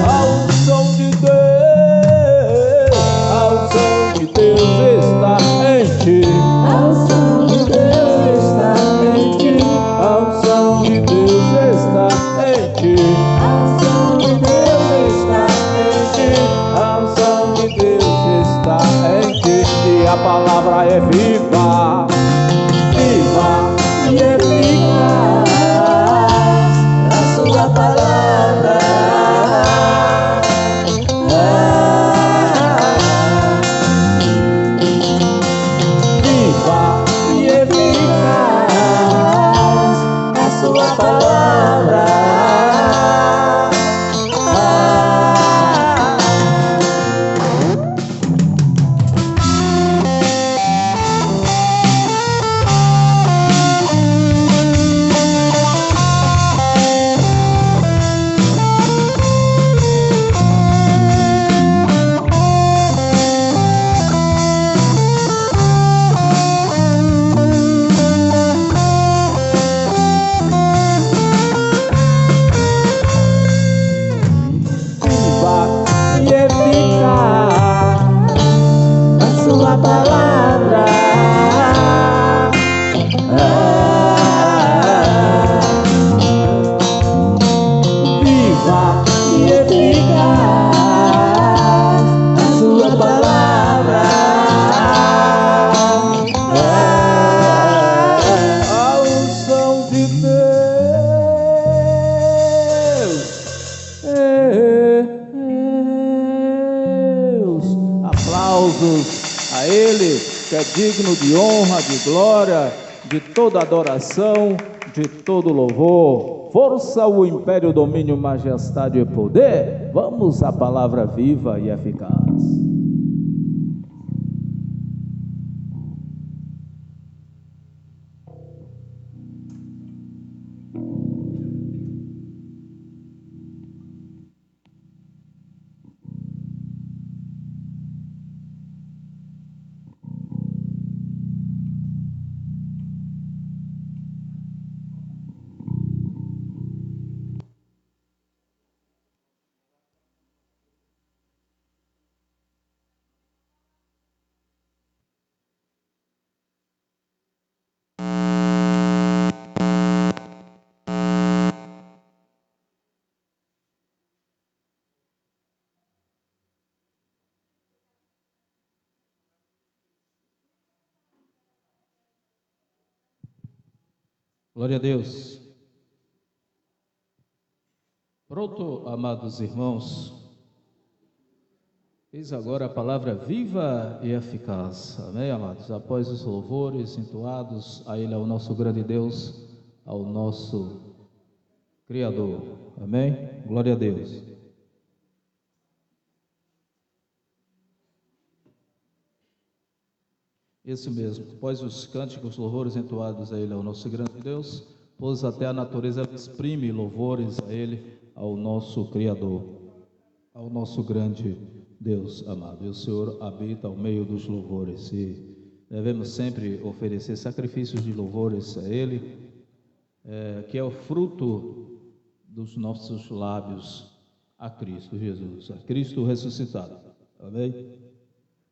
Speaker 2: a unção de Deus, a unção de Deus está em ti, a unção de Deus está em ti, a unção de Deus está em ti, a unção de Deus está em ti, a unção de Deus está em ti, e a palavra é viva, viva e eficaz, a sua palavra viva e eficaz, a sua palavra viva e eficaz, a sua palavra viva e eficaz, a sua palavra a unção de Deus. Aplausos a Ele, que é digno de honra, de glória, de toda adoração, de todo louvor. Força, o império, domínio, majestade e poder. Vamos à palavra viva e eficaz. Glória a Deus. Pronto, amados irmãos. Eis agora a palavra viva e eficaz. Amém, amados? Após os louvores entoados a Ele, ao nosso grande Deus, ao nosso Criador. Amém? Glória a Deus. Isso mesmo. Após os cânticos, louvores entoados a Ele, ao nosso grande Deus, pois até a natureza exprime louvores a Ele, ao nosso Criador, ao nosso grande Deus amado. E o Senhor habita ao meio dos louvores e devemos sempre oferecer sacrifícios de louvores a Ele, que é o fruto dos nossos lábios a Cristo Jesus, a Cristo ressuscitado. Amém?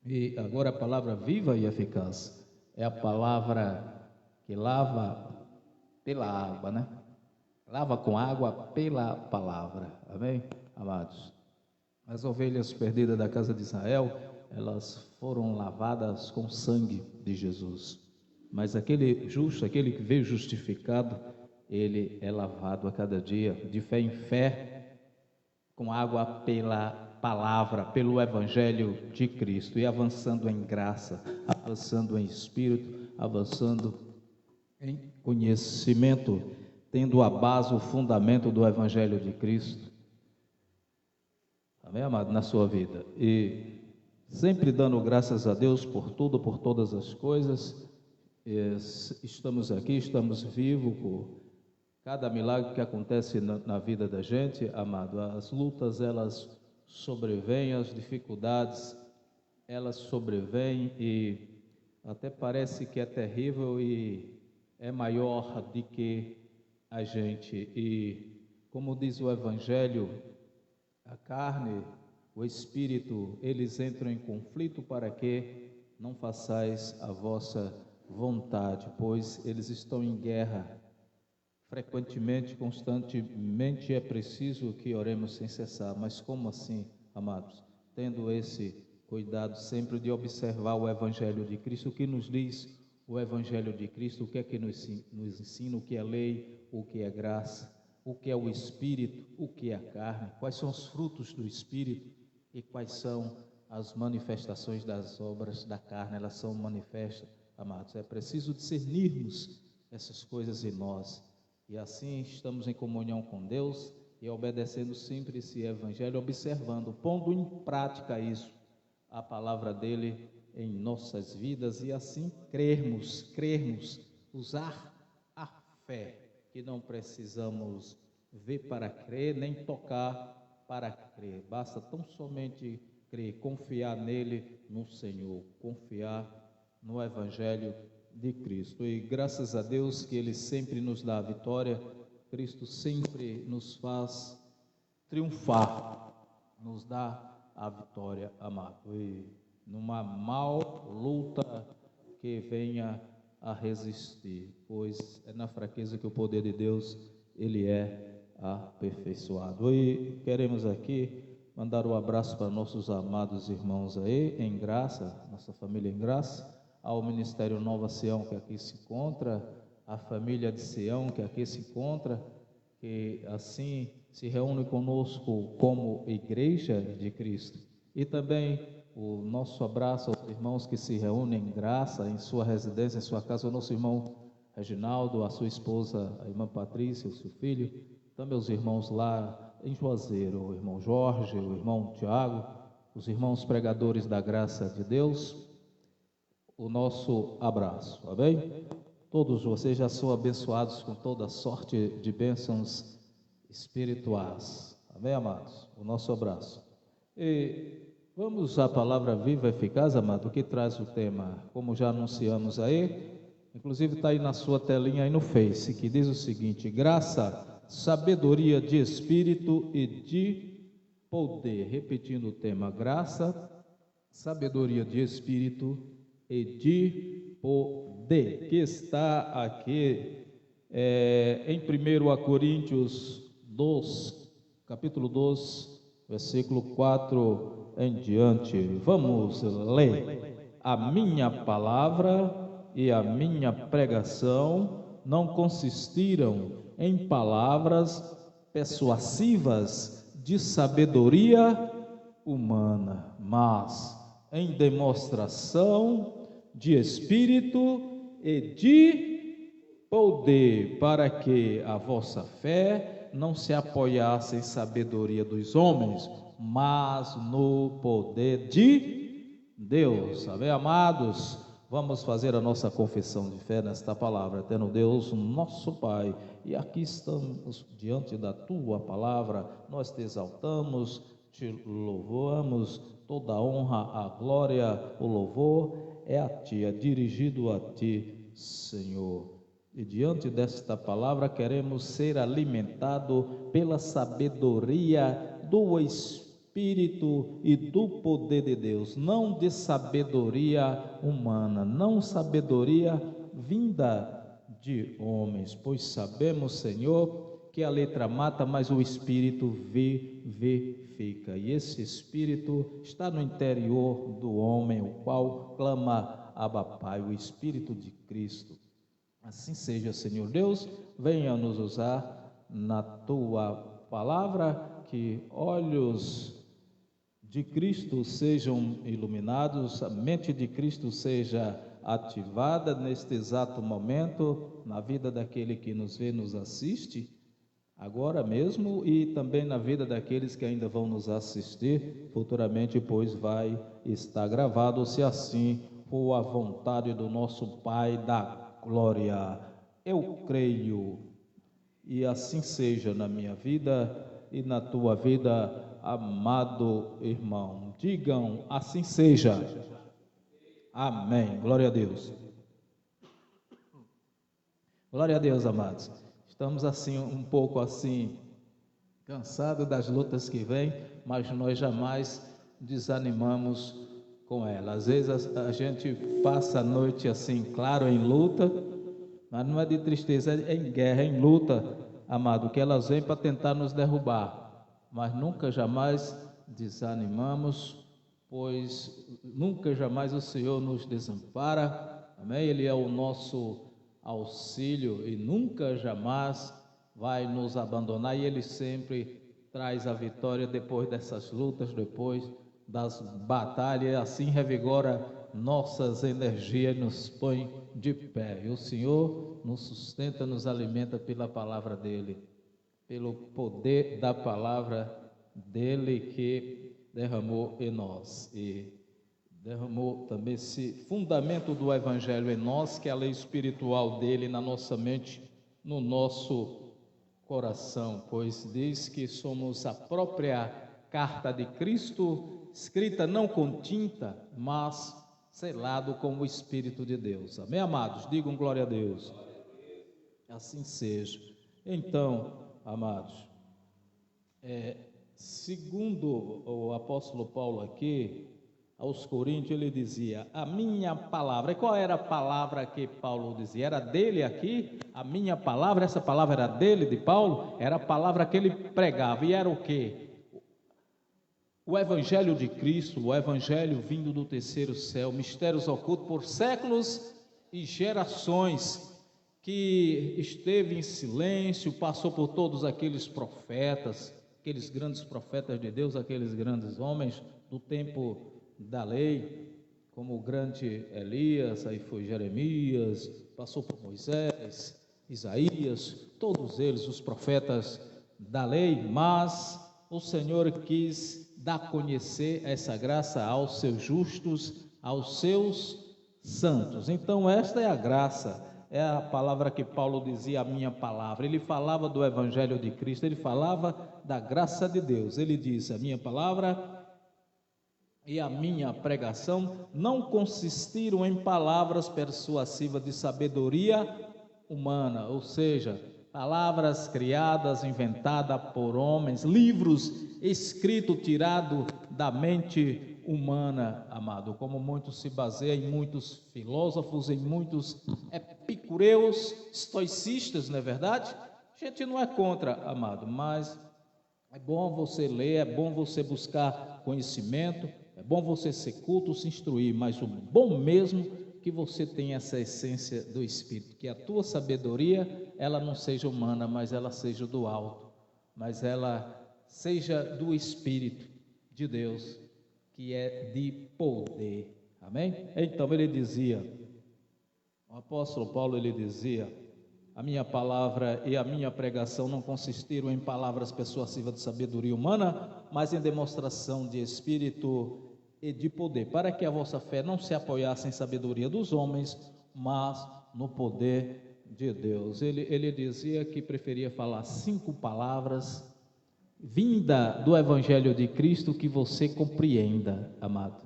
Speaker 2: E agora a palavra viva e eficaz é a palavra que lava pela água, né? Lava com água pela palavra. Amém, amados? As ovelhas perdidas da casa de Israel, elas foram lavadas com sangue de Jesus. Mas aquele justo, aquele que veio justificado, ele é lavado a cada dia, de fé em fé, com água pela palavra, pelo Evangelho de Cristo, e avançando em graça, avançando em espírito, avançando em conhecimento, tendo a base, o fundamento do Evangelho de Cristo. Amém, amado? Na sua vida. E sempre dando graças a Deus por tudo, por todas as coisas. Estamos aqui, estamos vivos por cada milagre que acontece na vida da gente, amado. As lutas, elas sobrevêm, as dificuldades, elas sobrevêm e até parece que é terrível e é maior do que a gente. E como diz o Evangelho, a carne, o espírito, eles entram em conflito para que não façais a vossa vontade, pois eles estão em guerra frequentemente, constantemente. É preciso que oremos sem cessar. Mas como assim, amados? Tendo esse cuidado sempre de observar o Evangelho de Cristo, o que nos diz o Evangelho de Cristo, o que é que nos ensina, o que é lei, o que é graça, o que é o Espírito, o que é a carne, quais são os frutos do Espírito e quais são as manifestações das obras da carne. Elas são manifestas, amados. É preciso discernirmos essas coisas em nós, e assim estamos em comunhão com Deus e obedecendo sempre esse Evangelho, observando, pondo em prática isso, a palavra dele em nossas vidas, e assim crermos, usar a fé, que não precisamos ver para crer, nem tocar para crer, basta tão somente crer, confiar nele, no Senhor, confiar no Evangelho de Cristo. E graças a Deus que Ele sempre nos dá a vitória, Cristo sempre nos faz triunfar, nos dá a vitória, amado. E numa mal luta que venha a resistir, pois é na fraqueza que o poder de Deus, Ele é aperfeiçoado. E queremos aqui mandar um abraço para nossos amados irmãos aí, em graça, nossa família em graça, ao Ministério Nova Sião, que aqui se encontra, a família de Sião, que aqui se encontra, que assim se reúne conosco como igreja de Cristo. E também o nosso abraço aos irmãos que se reúnem em graça, em sua residência, em sua casa, o nosso irmão Reginaldo, a sua esposa, a irmã Patrícia, o seu filho, também os irmãos lá em Juazeiro, o irmão Jorge, o irmão Tiago, os irmãos pregadores da graça de Deus, o nosso abraço, amém? Todos vocês já são abençoados com toda sorte de bênçãos espirituais, amém, amados? O nosso abraço. E vamos à palavra viva e eficaz, amado, que traz o tema, como já anunciamos aí, inclusive está aí na sua telinha aí no Face, que diz o seguinte: graça, sabedoria de espírito e de poder. Repetindo o tema: graça, sabedoria de espírito e de poder, que está aqui em 1 Coríntios 2, capítulo 2, versículo 4 em diante. Vamos ler. A minha palavra e a minha pregação não consistiram em palavras persuasivas de sabedoria humana, mas em demonstração de espírito e de poder, para que a vossa fé não se apoiasse em sabedoria dos homens, mas no poder de Deus. Amém, amados? Vamos fazer a nossa confissão de fé nesta palavra. Eterno Deus, nosso Pai, e aqui estamos diante da Tua palavra, nós te exaltamos, te louvamos, toda a honra, a glória, o louvor é a Ti, é dirigido a Ti, Senhor. E diante desta palavra queremos ser alimentados pela sabedoria do Espírito e do poder de Deus, não de sabedoria humana, não sabedoria vinda de homens, pois sabemos, Senhor, que a letra mata, mas o Espírito vivifica, e esse Espírito está no interior do homem, o qual clama Abba Pai, o Espírito de Cristo. Assim seja, Senhor Deus, venha nos usar na Tua palavra, que olhos de Cristo sejam iluminados, a mente de Cristo seja ativada neste exato momento, na vida daquele que nos vê, nos assiste, agora mesmo, e também na vida daqueles que ainda vão nos assistir futuramente, pois vai estar gravado, se assim for a vontade do nosso Pai da glória. Eu creio, e assim seja na minha vida e na tua vida, amado irmão. Digam, assim seja. Amém. Glória a Deus. Glória a Deus, amados. Estamos assim, um pouco assim, cansados das lutas que vêm, mas nós jamais desanimamos com ela. Às vezes a gente passa a noite assim, claro, em luta, mas não é de tristeza, é em guerra, é em luta, amado, que elas vêm para tentar nos derrubar, mas nunca jamais desanimamos, pois nunca jamais o Senhor nos desampara, amém? Ele é o nosso auxílio e nunca jamais vai nos abandonar, e Ele sempre traz a vitória depois dessas lutas, depois das batalhas, assim revigora nossas energias, nos põe de pé. E o Senhor nos sustenta, nos alimenta pela palavra dEle, pelo poder da palavra dEle que derramou em nós, e derramou também esse fundamento do Evangelho em nós, que é a lei espiritual dEle na nossa mente, no nosso coração, pois diz que somos a própria carta de Cristo, escrita não com tinta, mas selado com o Espírito de Deus. Amém, amados? Digam glória a Deus. Assim seja. Então, amados, segundo o apóstolo Paulo aqui, aos Coríntios, ele dizia, a minha palavra. E qual era a palavra que Paulo dizia? Era dele aqui? A minha palavra, essa palavra era dele, de Paulo? Era a palavra que ele pregava. E era o quê? O Evangelho de Cristo, o Evangelho vindo do terceiro céu, mistérios ocultos por séculos e gerações, que esteve em silêncio, passou por todos aqueles profetas, aqueles grandes profetas de Deus, aqueles grandes homens do tempo da lei, como o grande Elias, aí foi Jeremias, passou por Moisés, Isaías, todos eles, os profetas da lei, mas o Senhor quis dar a conhecer essa graça aos seus justos, aos seus santos. Então esta é a graça, é a palavra que Paulo dizia, a minha palavra. Ele falava do Evangelho de Cristo, ele falava da graça de Deus. Ele disse, a minha palavra e a minha pregação não consistiram em palavras persuasivas de sabedoria humana, ou seja, palavras criadas, inventadas por homens, livros escritos, tirados da mente humana, amado, como muitos se baseiam em muitos filósofos, em muitos epicureus, estoicistas, não é verdade? A gente não é contra, amado, mas é bom você ler, é bom você buscar conhecimento, é bom você ser culto, se instruir, mas o bom mesmo que você tenha essa essência do Espírito, que a tua sabedoria, ela não seja humana, mas ela seja do alto, mas ela seja do Espírito de Deus, que é de poder. Amém? Então ele dizia, o apóstolo Paulo, ele dizia: a minha palavra e a minha pregação não consistiram em palavras persuasivas de sabedoria humana, mas em demonstração de Espírito e de poder, para que a vossa fé não se apoiasse em sabedoria dos homens, mas no poder de Deus. Ele dizia que preferia falar 5 palavras vinda do Evangelho de Cristo que você compreenda, amado,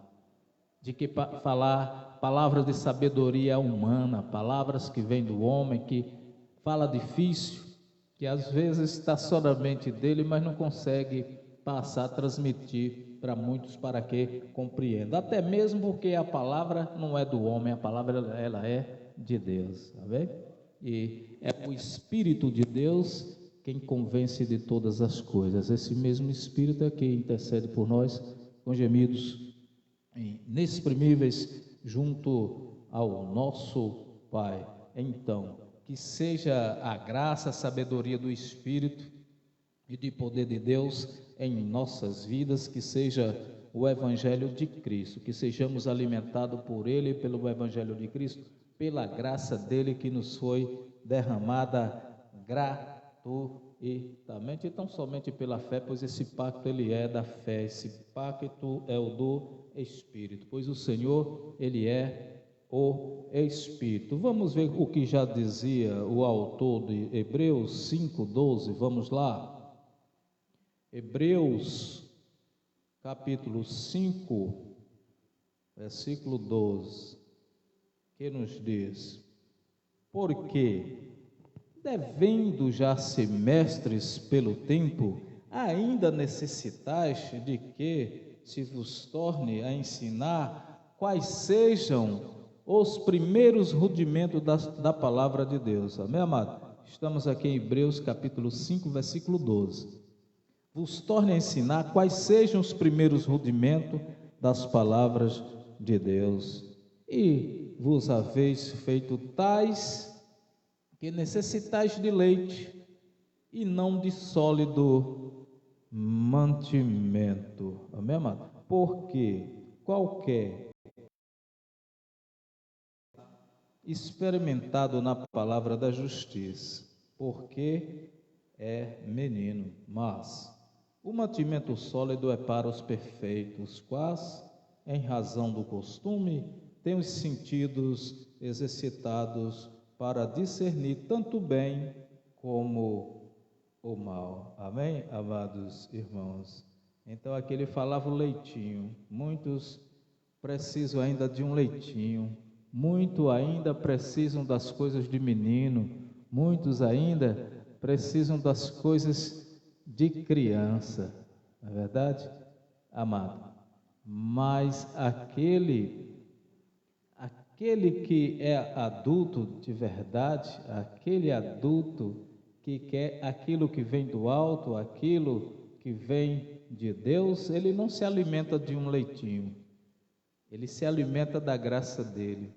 Speaker 2: de que falar palavras de sabedoria humana, palavras que vêm do homem, que fala difícil, que às vezes está só na mente dele, mas não consegue passar, transmitir para muitos para que compreendam, até mesmo porque a palavra não é do homem, a palavra ela é de Deus, tá bem? E é o Espírito de Deus quem convence de todas as coisas. Esse mesmo Espírito é que intercede por nós com gemidos inexprimíveis junto ao nosso Pai. Então, que seja a graça, a sabedoria do Espírito e de poder de Deus em nossas vidas, que seja o Evangelho de Cristo, que sejamos alimentados por Ele, pelo Evangelho de Cristo, pela graça dele que nos foi derramada gratuitamente, então somente pela fé, pois esse pacto ele é da fé, esse pacto é o do Espírito, pois o Senhor ele é o Espírito. Vamos ver o que já dizia o autor de Hebreus 5:12, vamos lá. Hebreus capítulo 5, versículo 12, que nos diz: porque, devendo já ser mestres pelo tempo, ainda necessitais de que se vos torne a ensinar quais sejam os primeiros rudimentos da palavra de Deus. Amém, amado? Estamos aqui em Hebreus capítulo 5, versículo 12. Vos torne a ensinar quais sejam os primeiros rudimentos das palavras de Deus. E vos haveis feito tais que necessitais de leite e não de sólido mantimento. Amém, amado? Porque qualquer experimentado na palavra da justiça, porque é menino, mas o mantimento sólido é para os perfeitos, quais, em razão do costume, têm os sentidos exercitados para discernir tanto o bem como o mal. Amém, amados irmãos? Então aqui ele falava o leitinho. Muitos precisam ainda de um leitinho. Muitos ainda precisam das coisas de menino. Muitos ainda precisam das coisas de criança. Não é verdade, amado? Mas aquele que é adulto de verdade, aquele adulto que quer aquilo que vem do alto, aquilo que vem de Deus, ele não se alimenta de um leitinho, ele se alimenta da graça dele,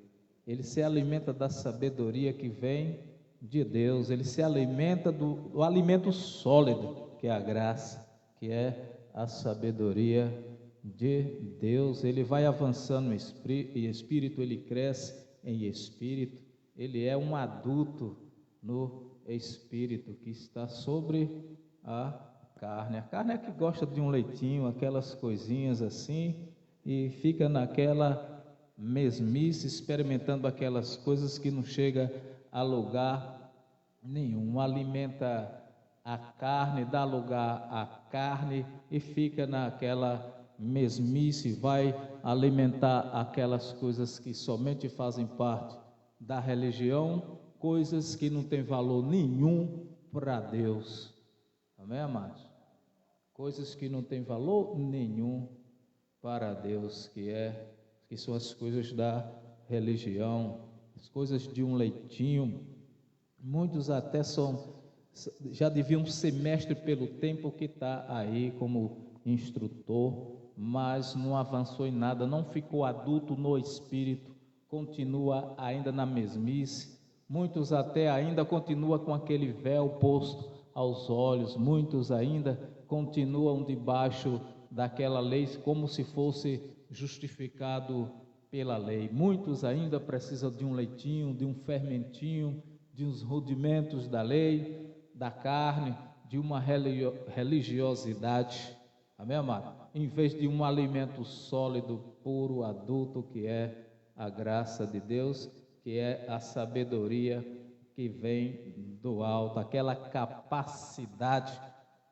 Speaker 2: ele se alimenta da sabedoria que vem de Deus, ele se alimenta do alimento sólido, que é a graça, que é a sabedoria de Deus. Ele vai avançando em espírito, ele cresce em espírito, ele é um adulto no espírito que está sobre a carne. A carne é que gosta de um leitinho, aquelas coisinhas assim, e fica naquela mesmice, experimentando aquelas coisas que não chega a lugar nenhum. Alimenta a carne, dá lugar à carne e fica naquela mesmice, vai alimentar aquelas coisas que somente fazem parte da religião, coisas que não têm valor nenhum para Deus. Amém, amados? Coisas que não têm valor nenhum para Deus, que são as coisas da religião, as coisas de um leitinho. Muitos até já deviam ser mestre pelo tempo que está aí como instrutor, mas não avançou em nada, não ficou adulto no espírito, continua ainda na mesmice. Muitos até ainda continuam com aquele véu posto aos olhos, muitos ainda continuam debaixo daquela lei como se fosse justificado pela lei. Muitos ainda precisam de um leitinho, de um fermentinho, de uns rudimentos da lei, da carne, de uma religiosidade, amém, amado? Em vez de um alimento sólido, puro, adulto, que é a graça de Deus, que é a sabedoria que vem do alto, aquela capacidade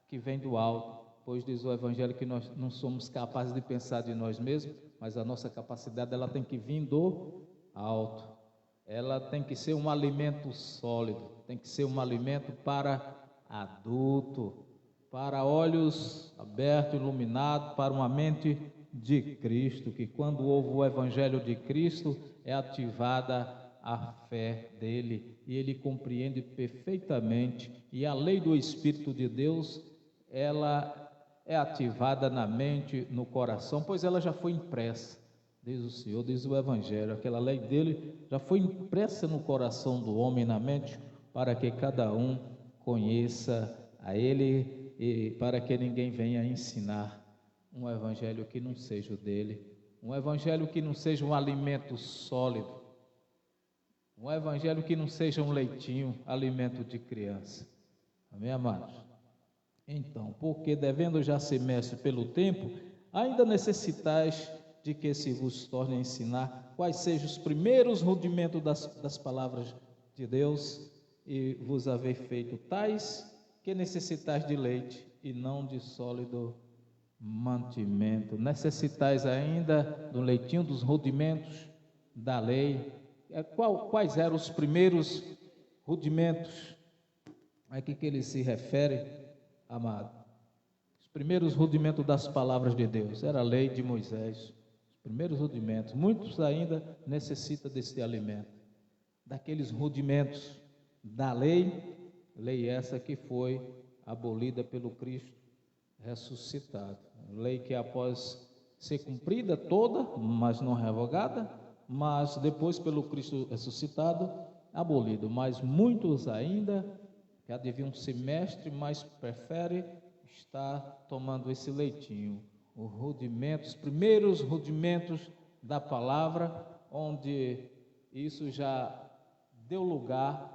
Speaker 2: que vem do alto, pois diz o Evangelho que nós não somos capazes de pensar de nós mesmos, mas a nossa capacidade ela tem que vir do alto, ela tem que ser um alimento sólido, tem que ser um alimento para adulto, para olhos abertos, iluminados, para uma mente de Cristo, que quando ouve o Evangelho de Cristo é ativada a fé dele e ele compreende perfeitamente, e a lei do Espírito de Deus ela é ativada na mente, no coração, pois ela já foi impressa, diz o Senhor, diz o Evangelho, aquela lei dele já foi impressa no coração do homem, na mente, para que cada um conheça a ele e para que ninguém venha ensinar um evangelho que não seja o dele, um evangelho que não seja um alimento sólido, um evangelho que não seja um leitinho, alimento de criança, amém, amados? Então, porque devendo já ser mestre pelo tempo, ainda necessitais de que se vos torne a ensinar quais sejam os primeiros rudimentos das palavras de Deus, e vos haver feito tais que necessitais de leite e não de sólido mantimento. Necessitais ainda do leitinho, dos rudimentos da lei. Quais eram os primeiros rudimentos a que ele se refere, amado? Os primeiros rudimentos das palavras de Deus, era a lei de Moisés, os primeiros rudimentos. Muitos ainda necessitam desse alimento, daqueles rudimentos da lei, lei essa que foi abolida pelo Cristo ressuscitado, lei que após ser cumprida toda, mas não revogada, mas depois pelo Cristo ressuscitado, abolido, mas muitos ainda já deviam ser mestre, mas prefere estar tomando esse leitinho, o rudimento, os primeiros rudimentos da palavra, onde isso já deu lugar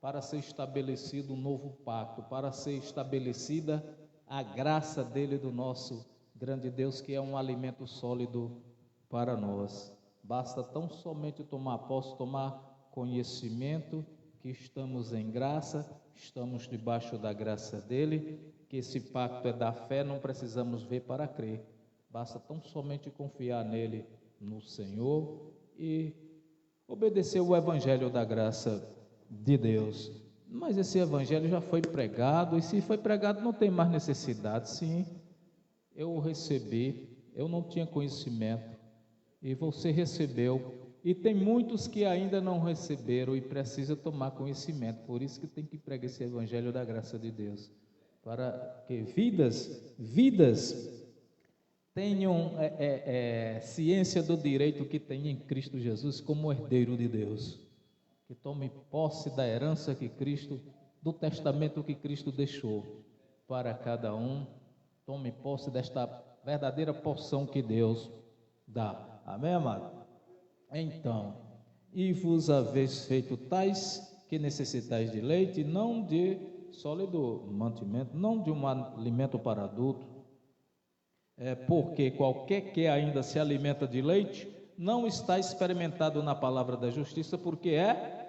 Speaker 2: para ser estabelecido um novo pacto, para ser estabelecida a graça dele, do nosso grande Deus, que é um alimento sólido para nós. Basta tão somente tomar posse, tomar conhecimento que estamos em graça, estamos debaixo da graça dele, que esse pacto é da fé, não precisamos ver para crer. Basta tão somente confiar nele, no Senhor, e obedecer o evangelho da graça de Deus. Mas esse evangelho já foi pregado, e se foi pregado não tem mais necessidade. Sim, eu o recebi, eu não tinha conhecimento, e você recebeu, e tem muitos que ainda não receberam e precisa tomar conhecimento, por isso que tem que pregar esse evangelho da graça de Deus, para que vidas tenham ciência do direito que tem em Cristo Jesus como herdeiro de Deus, que tome posse da herança que Cristo, do testamento que Cristo deixou para cada um, tome posse desta verdadeira porção que Deus dá, amém, amado? Então, e vos haveis feito tais que necessitais de leite, não de sólido mantimento, não de um alimento para adulto, porque qualquer que ainda se alimenta de leite, não está experimentado na palavra da justiça, porque é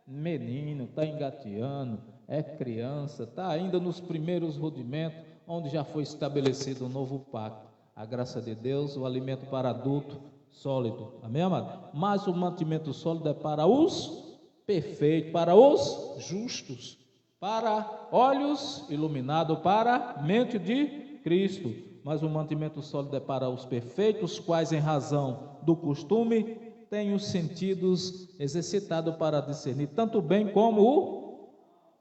Speaker 2: menino, está engateando, é criança, está ainda nos primeiros rudimentos, onde já foi estabelecido um novo pacto, a graça de Deus, o alimento para adulto sólido, amém, amado? Mas o mantimento sólido é para os perfeitos, para os justos, para olhos iluminados, para mente de Cristo. Mas o mantimento sólido é para os perfeitos, quais em razão do costume têm os sentidos exercitados para discernir tanto o bem como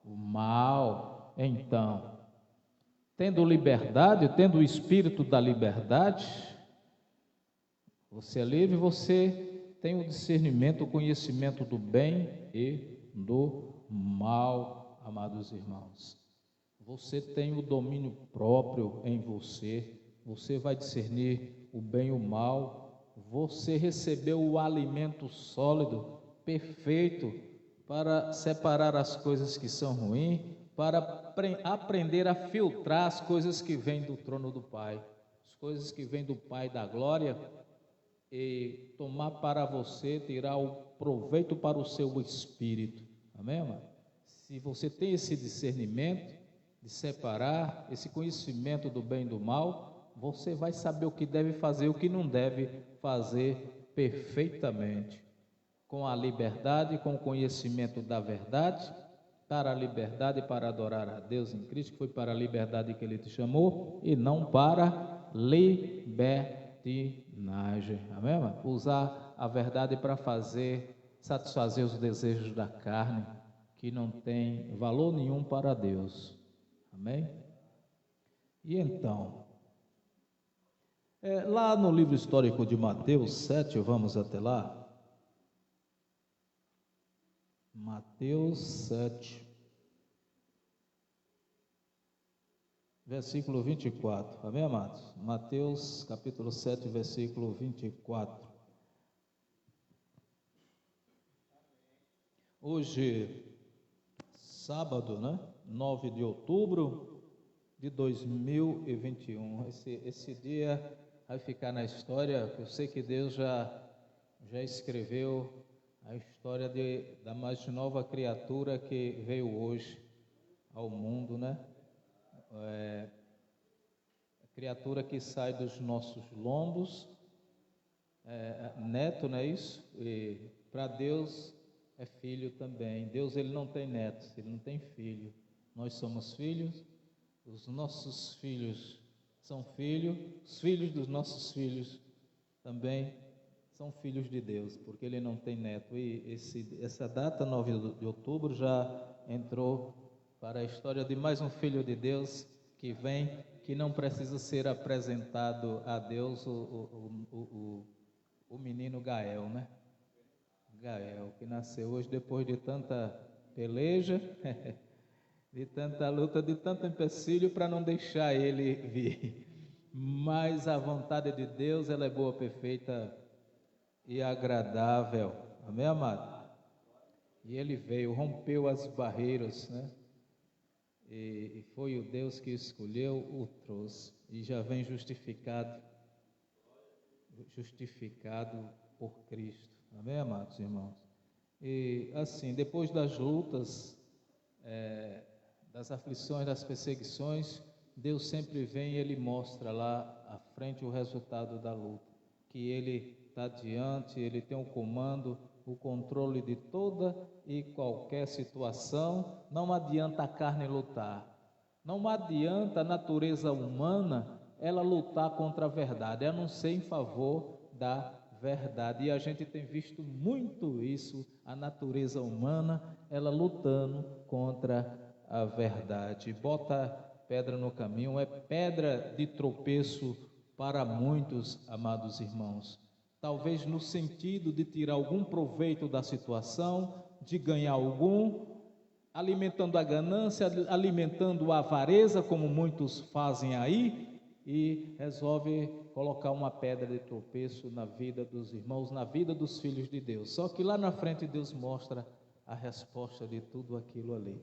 Speaker 2: o mal. Então, tendo liberdade, tendo o espírito da liberdade, você é livre, você tem o discernimento, o conhecimento do bem e do mal, amados irmãos. Você tem o domínio próprio em você. Você vai discernir o bem e o mal. Você recebeu o alimento sólido, perfeito, para separar as coisas que são ruins, para aprender a filtrar as coisas que vêm do trono do Pai, as coisas que vêm do Pai da glória, e tomar para você, tirar o proveito para o seu espírito. Amém, amado? Se você tem esse discernimento de separar, esse conhecimento do bem e do mal, você vai saber o que deve fazer e o que não deve fazer perfeitamente, com a liberdade, com o conhecimento da verdade, para a liberdade, para adorar a Deus em Cristo, que foi para a liberdade que Ele te chamou, e não para libertinagem. Amém, mano? Usar a verdade para satisfazer os desejos da carne, que não tem valor nenhum para Deus. Amém? E então, lá no livro histórico de Mateus 7, vamos até lá. Mateus 7, versículo 24. Amém, amados? Mateus capítulo 7, versículo 24. Hoje, sábado, né? 9 de outubro de 2021. Esse dia vai ficar na história. Eu sei que Deus já escreveu a história da mais nova criatura que veio hoje ao mundo, né? A criatura que sai dos nossos lombos, neto, não é isso? E para Deus é filho também. Deus, ele não tem netos, ele não tem filho. Nós somos filhos, os nossos filhos são filhos, os filhos dos nossos filhos também são filhos de Deus, porque ele não tem neto. E essa data, 9 de outubro, já entrou para a história de mais um filho de Deus que vem, que não precisa ser apresentado a Deus, o menino Gael, né? Gael, que nasceu hoje depois de tanta peleja, de tanta luta, de tanto empecilho para não deixar ele vir. Mas a vontade de Deus, ela é boa, perfeita e agradável. Amém, amado? E ele veio, rompeu as barreiras, né? E foi o Deus que escolheu, o trouxe, e já vem justificado por Cristo. Amém, amados irmãos? E assim, depois das lutas, das aflições, das perseguições, Deus sempre vem e Ele mostra lá à frente o resultado da luta, que Ele está diante, Ele tem o comando, o controle de toda e qualquer situação. Não adianta a carne lutar, não adianta a natureza humana ela lutar contra a verdade, a não ser em favor da verdade. E a gente tem visto muito isso, a natureza humana ela lutando contra a verdade. Bota pedra no caminho, é pedra de tropeço para muitos, amados irmãos. Talvez no sentido de tirar algum proveito da situação, de ganhar algum, alimentando a ganância, alimentando a avareza, como muitos fazem aí, e resolve colocar uma pedra de tropeço na vida dos irmãos, na vida dos filhos de Deus. Só que lá na frente Deus mostra a resposta de tudo aquilo ali.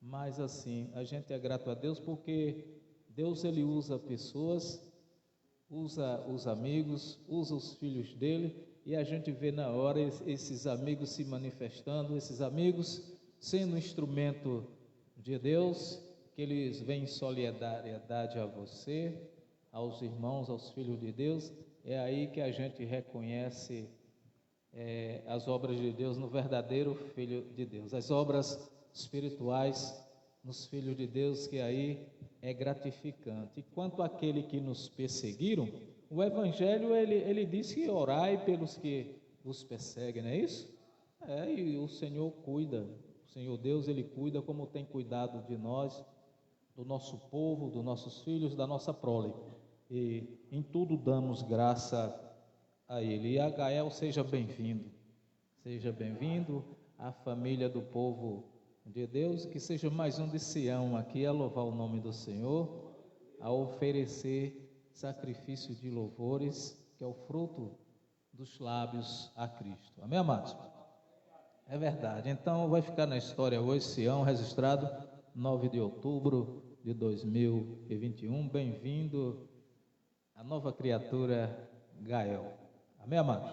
Speaker 2: Mas assim, a gente é grato a Deus porque Deus ele usa pessoas, usa os amigos, usa os filhos dele, e a gente vê na hora esses amigos se manifestando, esses amigos sendo instrumento de Deus, que eles vêm em solidariedade a você, aos irmãos, aos filhos de Deus. É aí que a gente reconhece as obras de Deus no verdadeiro Filho de Deus, as obras espirituais nos filhos de Deus, que aí é gratificante. E quanto àquele que nos perseguiram, o Evangelho ele diz que orai pelos que vos perseguem, não é isso? E o Senhor cuida, o Senhor Deus ele cuida como tem cuidado de nós, do nosso povo, dos nossos filhos, da nossa prole, e em tudo damos graça a Ele. E a Gael, seja bem-vindo à família do povo
Speaker 6: de Deus, que seja mais um de Sião aqui a louvar o nome do Senhor, a oferecer sacrifício de louvores, que é o fruto dos lábios a Cristo. Amém, amados? É verdade. Então vai ficar na história hoje, Sião, registrado 9 de outubro de 2021. Bem-vindo a nova criatura Gael. Amém, amados?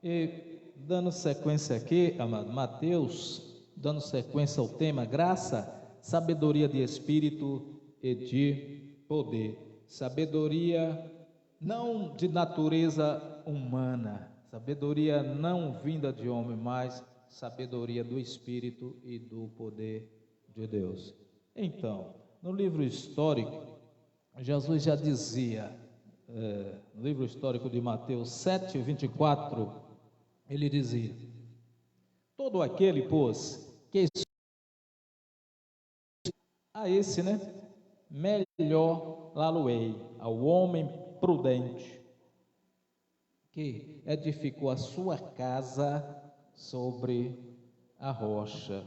Speaker 6: E dando sequência aqui, amado, Mateus, dando sequência ao tema, graça, sabedoria de espírito e de poder. Sabedoria não de natureza humana, sabedoria não vinda de homem, mas sabedoria do espírito e do poder de Deus. Então, no livro histórico, Jesus já dizia, no livro histórico de Mateus 7, 24, ele dizia: todo aquele, pois, que a esse, melhor lá-lo-ei, ao homem prudente, que edificou a sua casa sobre a rocha,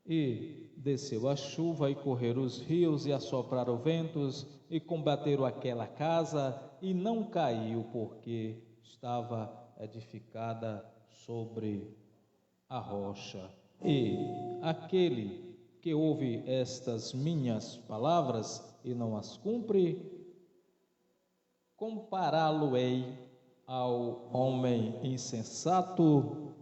Speaker 6: e desceu a chuva, e correram os rios, e assopraram ventos, e combateram aquela casa, e não caiu, porque estava edificada sobre a rocha. E aquele que ouve estas minhas palavras e não as cumpre, compará-lo-ei ao homem insensato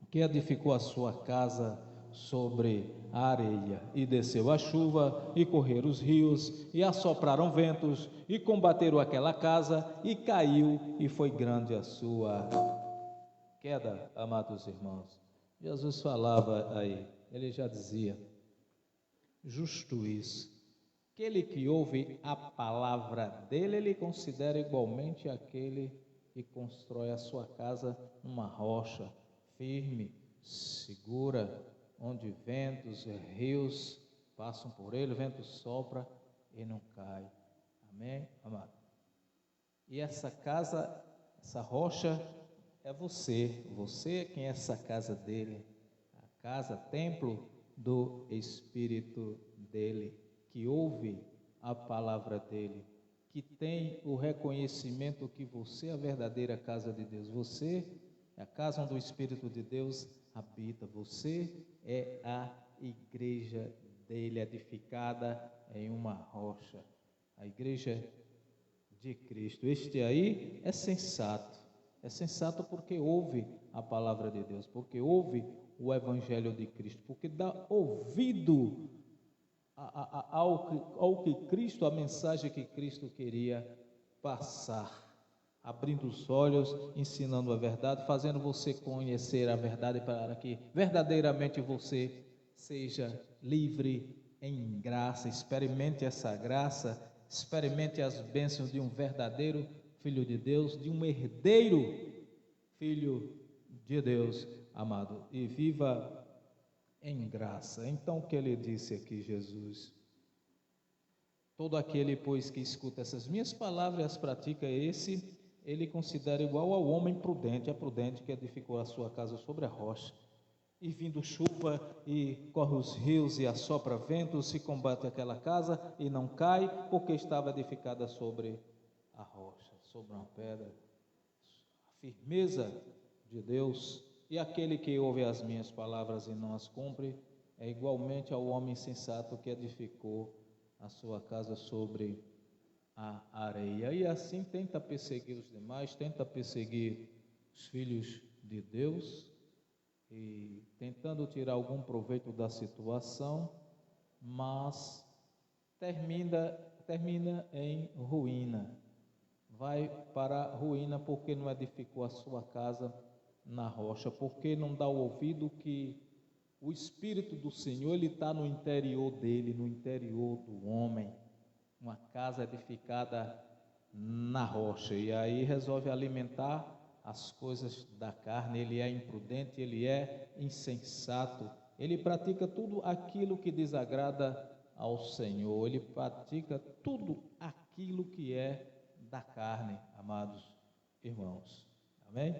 Speaker 6: que edificou a sua casa sobre a areia, e desceu a chuva, e correram os rios, e assopraram ventos, e combateram aquela casa, e caiu, e foi grande a sua queda. Amados irmãos, Jesus falava aí, ele já dizia, justo isso, aquele que ouve a palavra dele, ele considera igualmente aquele que constrói a sua casa numa rocha firme, segura, onde ventos e rios passam por ele, o vento sopra e não cai. Amém, amado? E essa casa, essa rocha é você é quem é essa casa dele, a casa, templo do Espírito dele, que ouve a palavra dele, que tem o reconhecimento que você é a verdadeira casa de Deus, você é a casa onde o Espírito de Deus habita, você é a igreja dele, edificada em uma rocha, a igreja de Cristo. Este aí é sensato porque ouve a palavra de Deus, porque ouve o Evangelho de Cristo, porque dá ouvido ao que Cristo, a mensagem que Cristo queria passar, abrindo os olhos, ensinando a verdade, fazendo você conhecer a verdade, para que verdadeiramente você seja livre em graça, experimente essa graça, experimente as bênçãos de um verdadeiro filho de Deus, de um herdeiro filho de Deus, amado, e viva em graça. Então, o que ele disse aqui, Jesus? Todo aquele, pois, que escuta essas minhas palavras e as pratica, esse ele considera igual ao homem prudente, a prudente que edificou a sua casa sobre a rocha, e vindo chuva, e corre os rios, e assopra ventos, e combate aquela casa, e não cai, porque estava edificada sobre a rocha, sobre uma pedra. A firmeza de Deus, e aquele que ouve as minhas palavras e não as cumpre, é igualmente ao homem sensato que edificou a sua casa sobre a areia, e assim tenta perseguir os demais, tenta perseguir os filhos de Deus, e tentando tirar algum proveito da situação, mas termina em ruína, vai para a ruína porque não edificou a sua casa na rocha, porque não dá o ouvido que o Espírito do Senhor, ele está no interior dele, no interior do homem, uma casa edificada na rocha, e aí resolve alimentar as coisas da carne. Ele é imprudente, ele é insensato, ele pratica tudo aquilo que desagrada ao Senhor, ele pratica tudo aquilo que é da carne, amados irmãos, amém?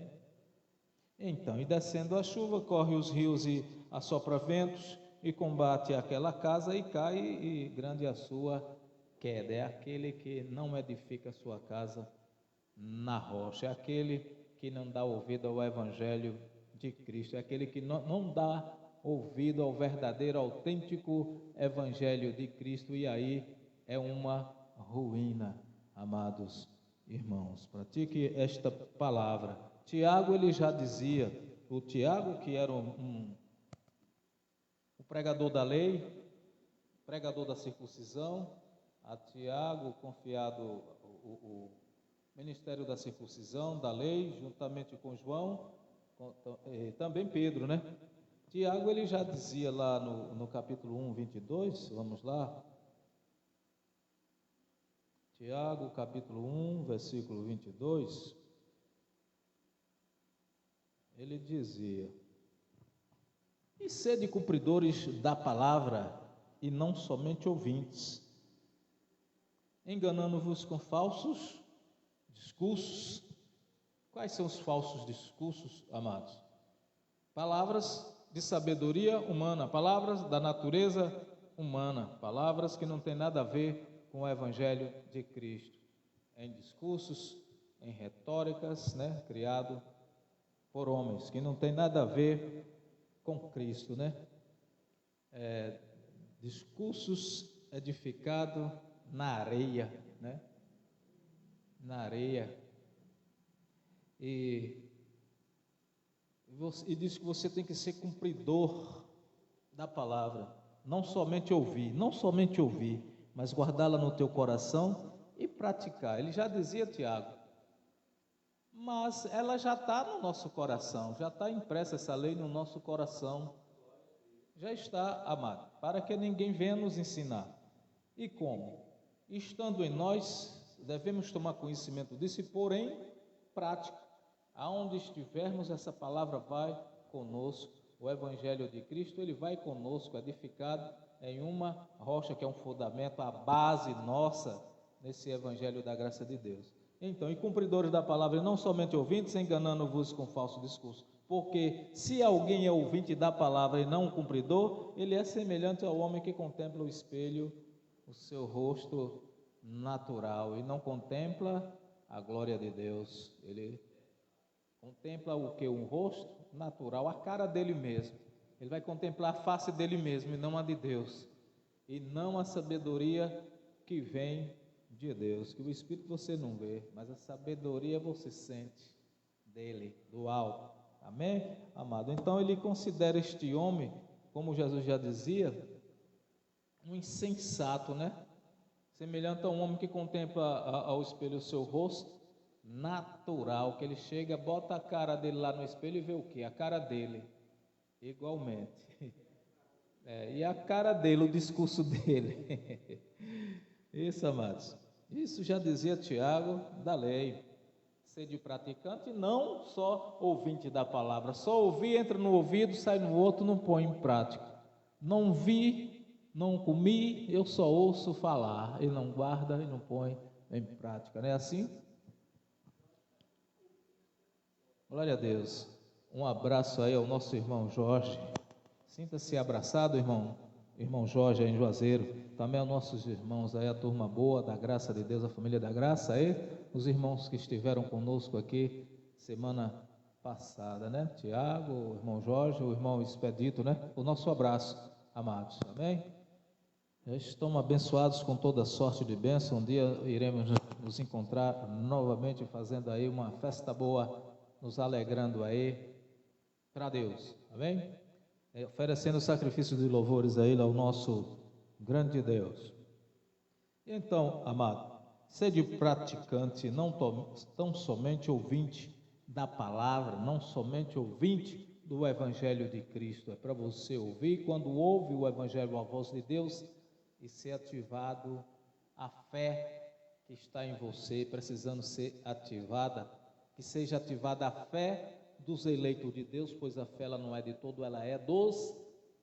Speaker 6: Então, e descendo a chuva, corre os rios e assopra ventos, e combate aquela casa e cai, e grande é a sua queda. É aquele que não edifica a sua casa na rocha, é aquele que não dá ouvido ao Evangelho de Cristo, é aquele que não dá ouvido ao verdadeiro, autêntico Evangelho de Cristo, e aí é uma ruína, amados irmãos. Pratique esta palavra. Tiago, ele já dizia, o Tiago que era o pregador da lei, pregador da circuncisão, a Tiago confiado o ministério da circuncisão, da lei, juntamente com João, também Pedro, né? Tiago, ele já dizia lá no capítulo 1, 22, vamos lá. Tiago, capítulo 1, versículo 22, ele dizia: e sede cumpridores da palavra, e não somente ouvintes, enganando-vos com falsos discursos. Quais são os falsos discursos, amados? Palavras de sabedoria humana, palavras da natureza humana, palavras que não tem nada a ver com o Evangelho de Cristo, em discursos, em retóricas, né, criado por homens, que não tem nada a ver com Cristo, né? Discursos edificados na areia, né? Na areia. E diz que você tem que ser cumpridor da palavra, não somente ouvir, mas guardá-la no teu coração e praticar. Ele já dizia, Tiago, mas ela já está no nosso coração, já está impressa essa lei no nosso coração, já está, amado, para que ninguém venha nos ensinar. E como? Estando em nós, devemos tomar conhecimento disso e pôr em prática. Aonde estivermos, essa palavra vai conosco. O Evangelho de Cristo, ele vai conosco, edificado em uma rocha que é um fundamento, a base nossa nesse Evangelho da graça de Deus. Então, e cumpridores da palavra, e não somente ouvintes, enganando-vos com falso discurso. Porque se alguém é ouvinte da palavra e não cumpridor, ele é semelhante ao homem que contempla o espelho, o seu rosto natural, e não contempla a glória de Deus. Ele contempla o que? Um rosto natural, a cara dele mesmo. Ele vai contemplar a face dele mesmo e não a de Deus. E não a sabedoria que vem de Deus, que o Espírito você não vê, mas a sabedoria você sente dele, do alto. Amém, amado? Então ele considera este homem, como Jesus já dizia, um insensato, né? Semelhante a um homem que contempla ao espelho o seu rosto natural, que ele chega, bota a cara dele lá no espelho e vê o quê? A cara dele, igualmente. E a cara dele, o discurso dele. Isso, amados. Isso já dizia Tiago da lei. Sede praticante, não só ouvinte da palavra. Só ouvir, entra no ouvido, sai no outro, não põe em prática. Não vi, não comi, eu só ouço falar. E não guarda e não põe em prática. Não é assim? Glória a Deus. Um abraço aí ao nosso irmão Jorge. Sinta-se abraçado, irmão Jorge aí em Juazeiro. Também aos nossos irmãos aí, a turma boa da graça de Deus, a família da graça aí, os irmãos que estiveram conosco aqui semana passada, né? Tiago, o irmão Jorge, o irmão Expedito, né? O nosso abraço, amados, amém? Estamos abençoados com toda sorte de bênção. Um dia iremos nos encontrar novamente fazendo aí uma festa boa, nos alegrando aí para Deus, amém? Oferecendo sacrifício de louvores a Ele, ao nosso grande Deus. Então, amado, sede praticante, não tão somente ouvinte da palavra, não somente ouvinte do Evangelho de Cristo. É para você ouvir, quando ouve o Evangelho, a voz de Deus, e ser ativado a fé que está em você, precisando ser ativada, que seja ativada a fé dos eleitos de Deus, pois a fé ela não é de todo, ela é dos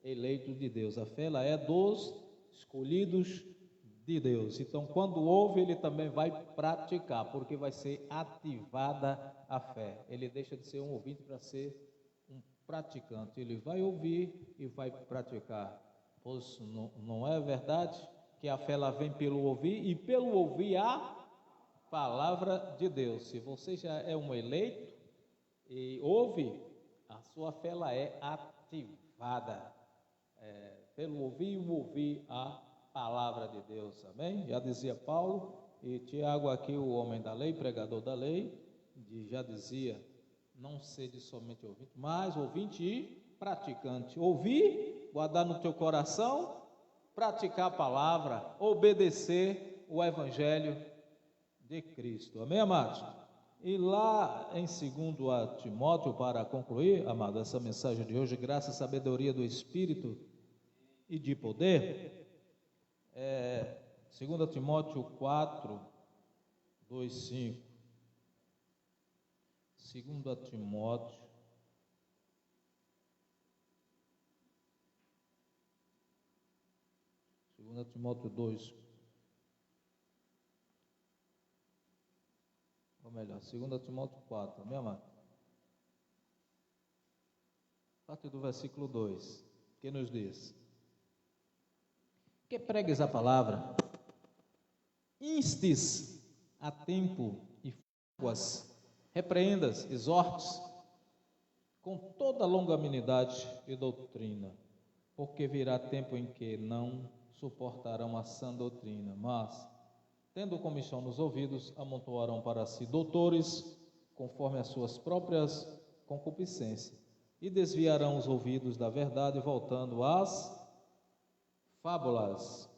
Speaker 6: eleitos de Deus. A fé ela é dos escolhidos de Deus. Então, quando ouve, ele também vai praticar, porque vai ser ativada a fé. Ele deixa de ser um ouvinte para ser um praticante. Ele vai ouvir e vai praticar. Pois não é verdade que a fé ela vem pelo ouvir e pelo ouvir a palavra de Deus. Se você já é um eleito e ouve, a sua fé ela é ativada pelo ouvir e ouvir a palavra de Deus, amém? Já dizia Paulo, e Tiago aqui, o homem da lei, pregador da lei, já dizia, não sede somente ouvinte, mas ouvinte e praticante. Ouvir, guardar no teu coração, praticar a palavra, obedecer o evangelho de Cristo, amém, amados? E lá em 2 Timóteo, para concluir, amado, essa mensagem de hoje, graça e sabedoria do Espírito e de poder, 2 Timóteo 4, 2, 5. 2 Timóteo 2, ou melhor, 2 Timóteo 4, amém, amado? A partir do versículo 2, que nos diz: que pregues a palavra, instes a tempo e fábulas, repreendas, exortes, com toda longanimidade e doutrina, porque virá tempo em que não suportarão a sã doutrina, mas, tendo comichão nos ouvidos, amontoarão para si doutores, conforme as suas próprias concupiscências, e desviarão os ouvidos da verdade, voltando às fábulas.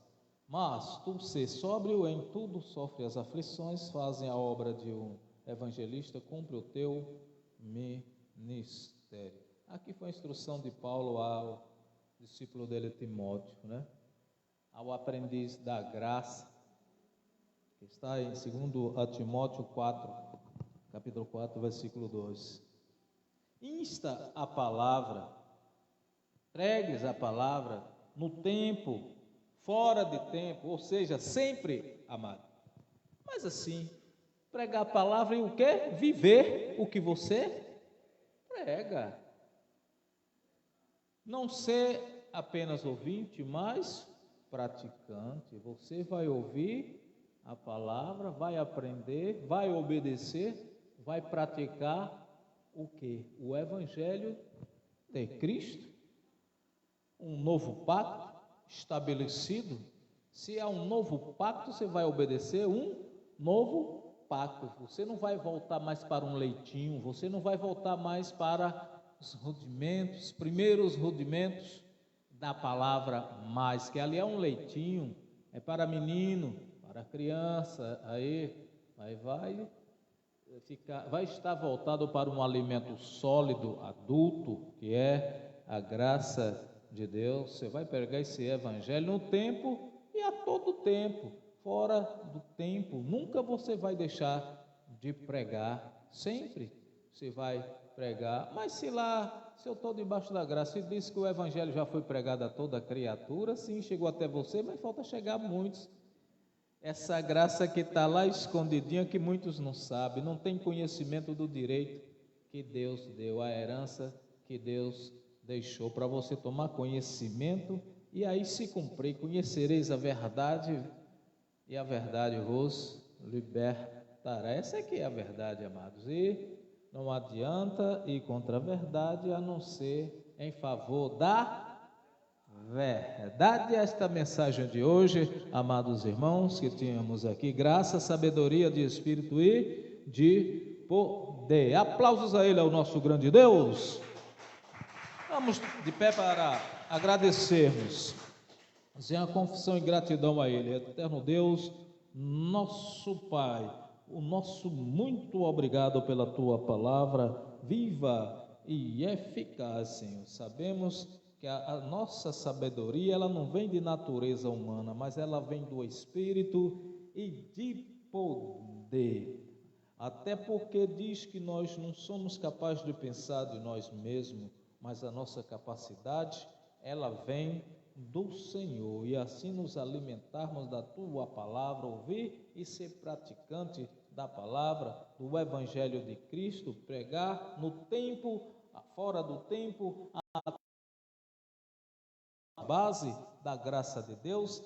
Speaker 6: Mas tu, ser sóbrio em tudo, sofre as aflições, fazem a obra de um evangelista, cumpre o teu ministério. Aqui foi a instrução de Paulo ao discípulo dele, Timóteo, né? Ao aprendiz da graça, que está em 2 Timóteo 4, capítulo 4, versículo 2. Insta a palavra, pregues a palavra no tempo, fora de tempo, ou seja, sempre, amado. Mas assim, pregar a palavra e o quê? Viver o que você prega. Não ser apenas ouvinte, mas praticante. Você vai ouvir a palavra, vai aprender, vai obedecer, vai praticar o quê? O evangelho de Cristo, um novo pacto estabelecido. Se há um novo pacto, você vai obedecer um novo pacto. Você não vai voltar mais para um leitinho, você não vai voltar mais para os rudimentos, primeiros rudimentos da palavra mais, que ali é um leitinho, é para menino, para criança, aí vai estar voltado para um alimento sólido, adulto, que é a graça de Deus. Você vai pregar esse evangelho no tempo e a todo tempo, fora do tempo, nunca você vai deixar de pregar, sempre você vai pregar. Mas se eu estou debaixo da graça e diz que o evangelho já foi pregado a toda criatura, sim, chegou até você, mas falta chegar a muitos. Essa graça que está lá escondidinha, que muitos não sabem, não tem conhecimento do direito que Deus deu, a herança que Deus deixou para você tomar conhecimento e aí se cumprir. Conhecereis a verdade e a verdade vos libertará. Essa é que é a verdade, amados, e não adianta ir contra a verdade a não ser em favor da verdade. Esta mensagem de hoje, amados irmãos, que tínhamos aqui, graça, sabedoria de Espírito e de poder. Aplausos a Ele, ao nosso grande Deus. Vamos de pé para agradecermos, fazer uma confissão e gratidão a Ele. Eterno Deus, nosso Pai, o nosso muito obrigado pela Tua palavra viva e eficaz, Senhor. Sabemos que a nossa sabedoria, ela não vem de natureza humana, mas ela vem do Espírito e de poder. Até porque diz que nós não somos capazes de pensar de nós mesmos, mas a nossa capacidade, ela vem do Senhor. E assim nos alimentarmos da Tua palavra, ouvir e ser praticante da palavra, do Evangelho de Cristo, pregar no tempo, fora do tempo, base da graça de Deus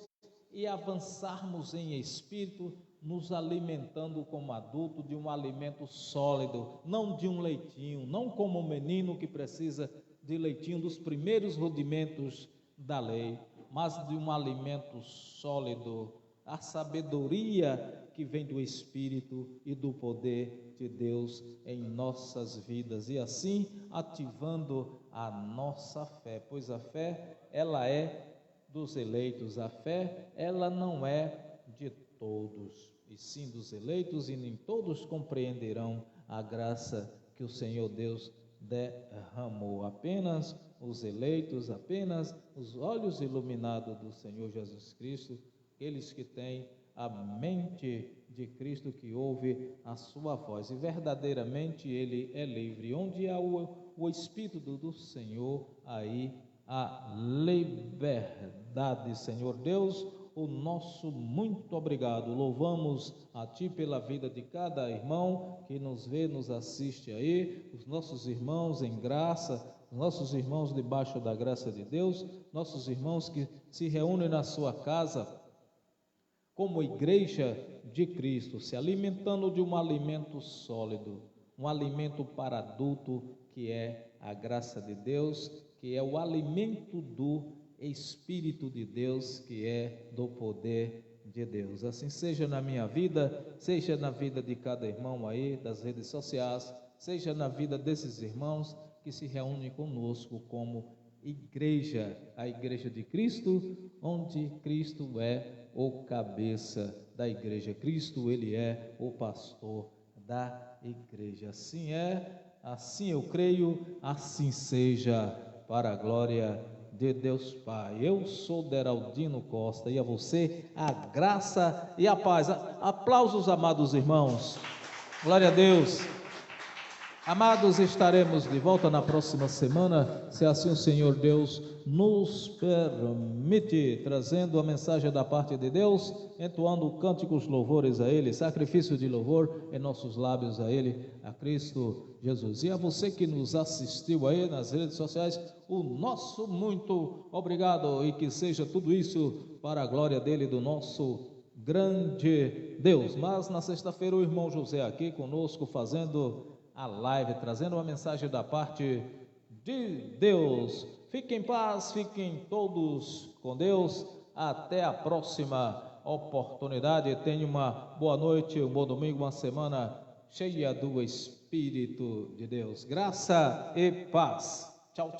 Speaker 6: e avançarmos em espírito, nos alimentando como adulto de um alimento sólido, não de um leitinho, não como um menino que precisa de leitinho dos primeiros rudimentos da lei, mas de um alimento sólido, a sabedoria que vem do Espírito e do poder de Deus em nossas vidas, e assim ativando a nossa fé, pois a fé, ela é dos eleitos, a fé, ela não é de todos, e sim dos eleitos, e nem todos compreenderão a graça que o Senhor Deus derramou. Apenas os eleitos, apenas os olhos iluminados do Senhor Jesus Cristo, aqueles que têm a mente de Cristo, que ouve a sua voz, e verdadeiramente ele é livre. Onde há o Espírito do Senhor, aí há liberdade. Senhor Deus, o nosso muito obrigado, louvamos a Ti pela vida de cada irmão que nos vê, nos assiste aí, os nossos irmãos em graça, os nossos irmãos debaixo da graça de Deus, nossos irmãos que se reúnem na sua casa como igreja de Cristo, se alimentando de um alimento sólido, um alimento para adulto, que é a graça de Deus, que é o alimento do Espírito de Deus, que é do poder de Deus. Assim seja na minha vida, seja na vida de cada irmão aí das redes sociais, seja na vida desses irmãos que se reúnem conosco como igreja, a igreja de Cristo, onde Cristo é o cabeça da igreja. Cristo, ele é o pastor da igreja. Assim é, assim eu creio, assim seja, para a glória de Deus Pai. Eu sou Deraldino Costa, e a você a graça e a paz. Aplausos, amados irmãos. Glória a Deus. Amados, estaremos de volta na próxima semana, se assim o Senhor Deus nos permite, trazendo a mensagem da parte de Deus, entoando cânticos, louvores a Ele, sacrifício de louvor em nossos lábios a Ele, a Cristo Jesus. E a você que nos assistiu aí nas redes sociais, o nosso muito obrigado, e que seja tudo isso para a glória dEle, do nosso grande Deus. Mas na sexta-feira o irmão José aqui conosco, fazendo a live, trazendo uma mensagem da parte de Deus. Fiquem em paz, fiquem todos com Deus, até a próxima oportunidade. Tenha uma boa noite, um bom domingo, uma semana cheia do Espírito de Deus. Graça e paz. Tchau, tchau.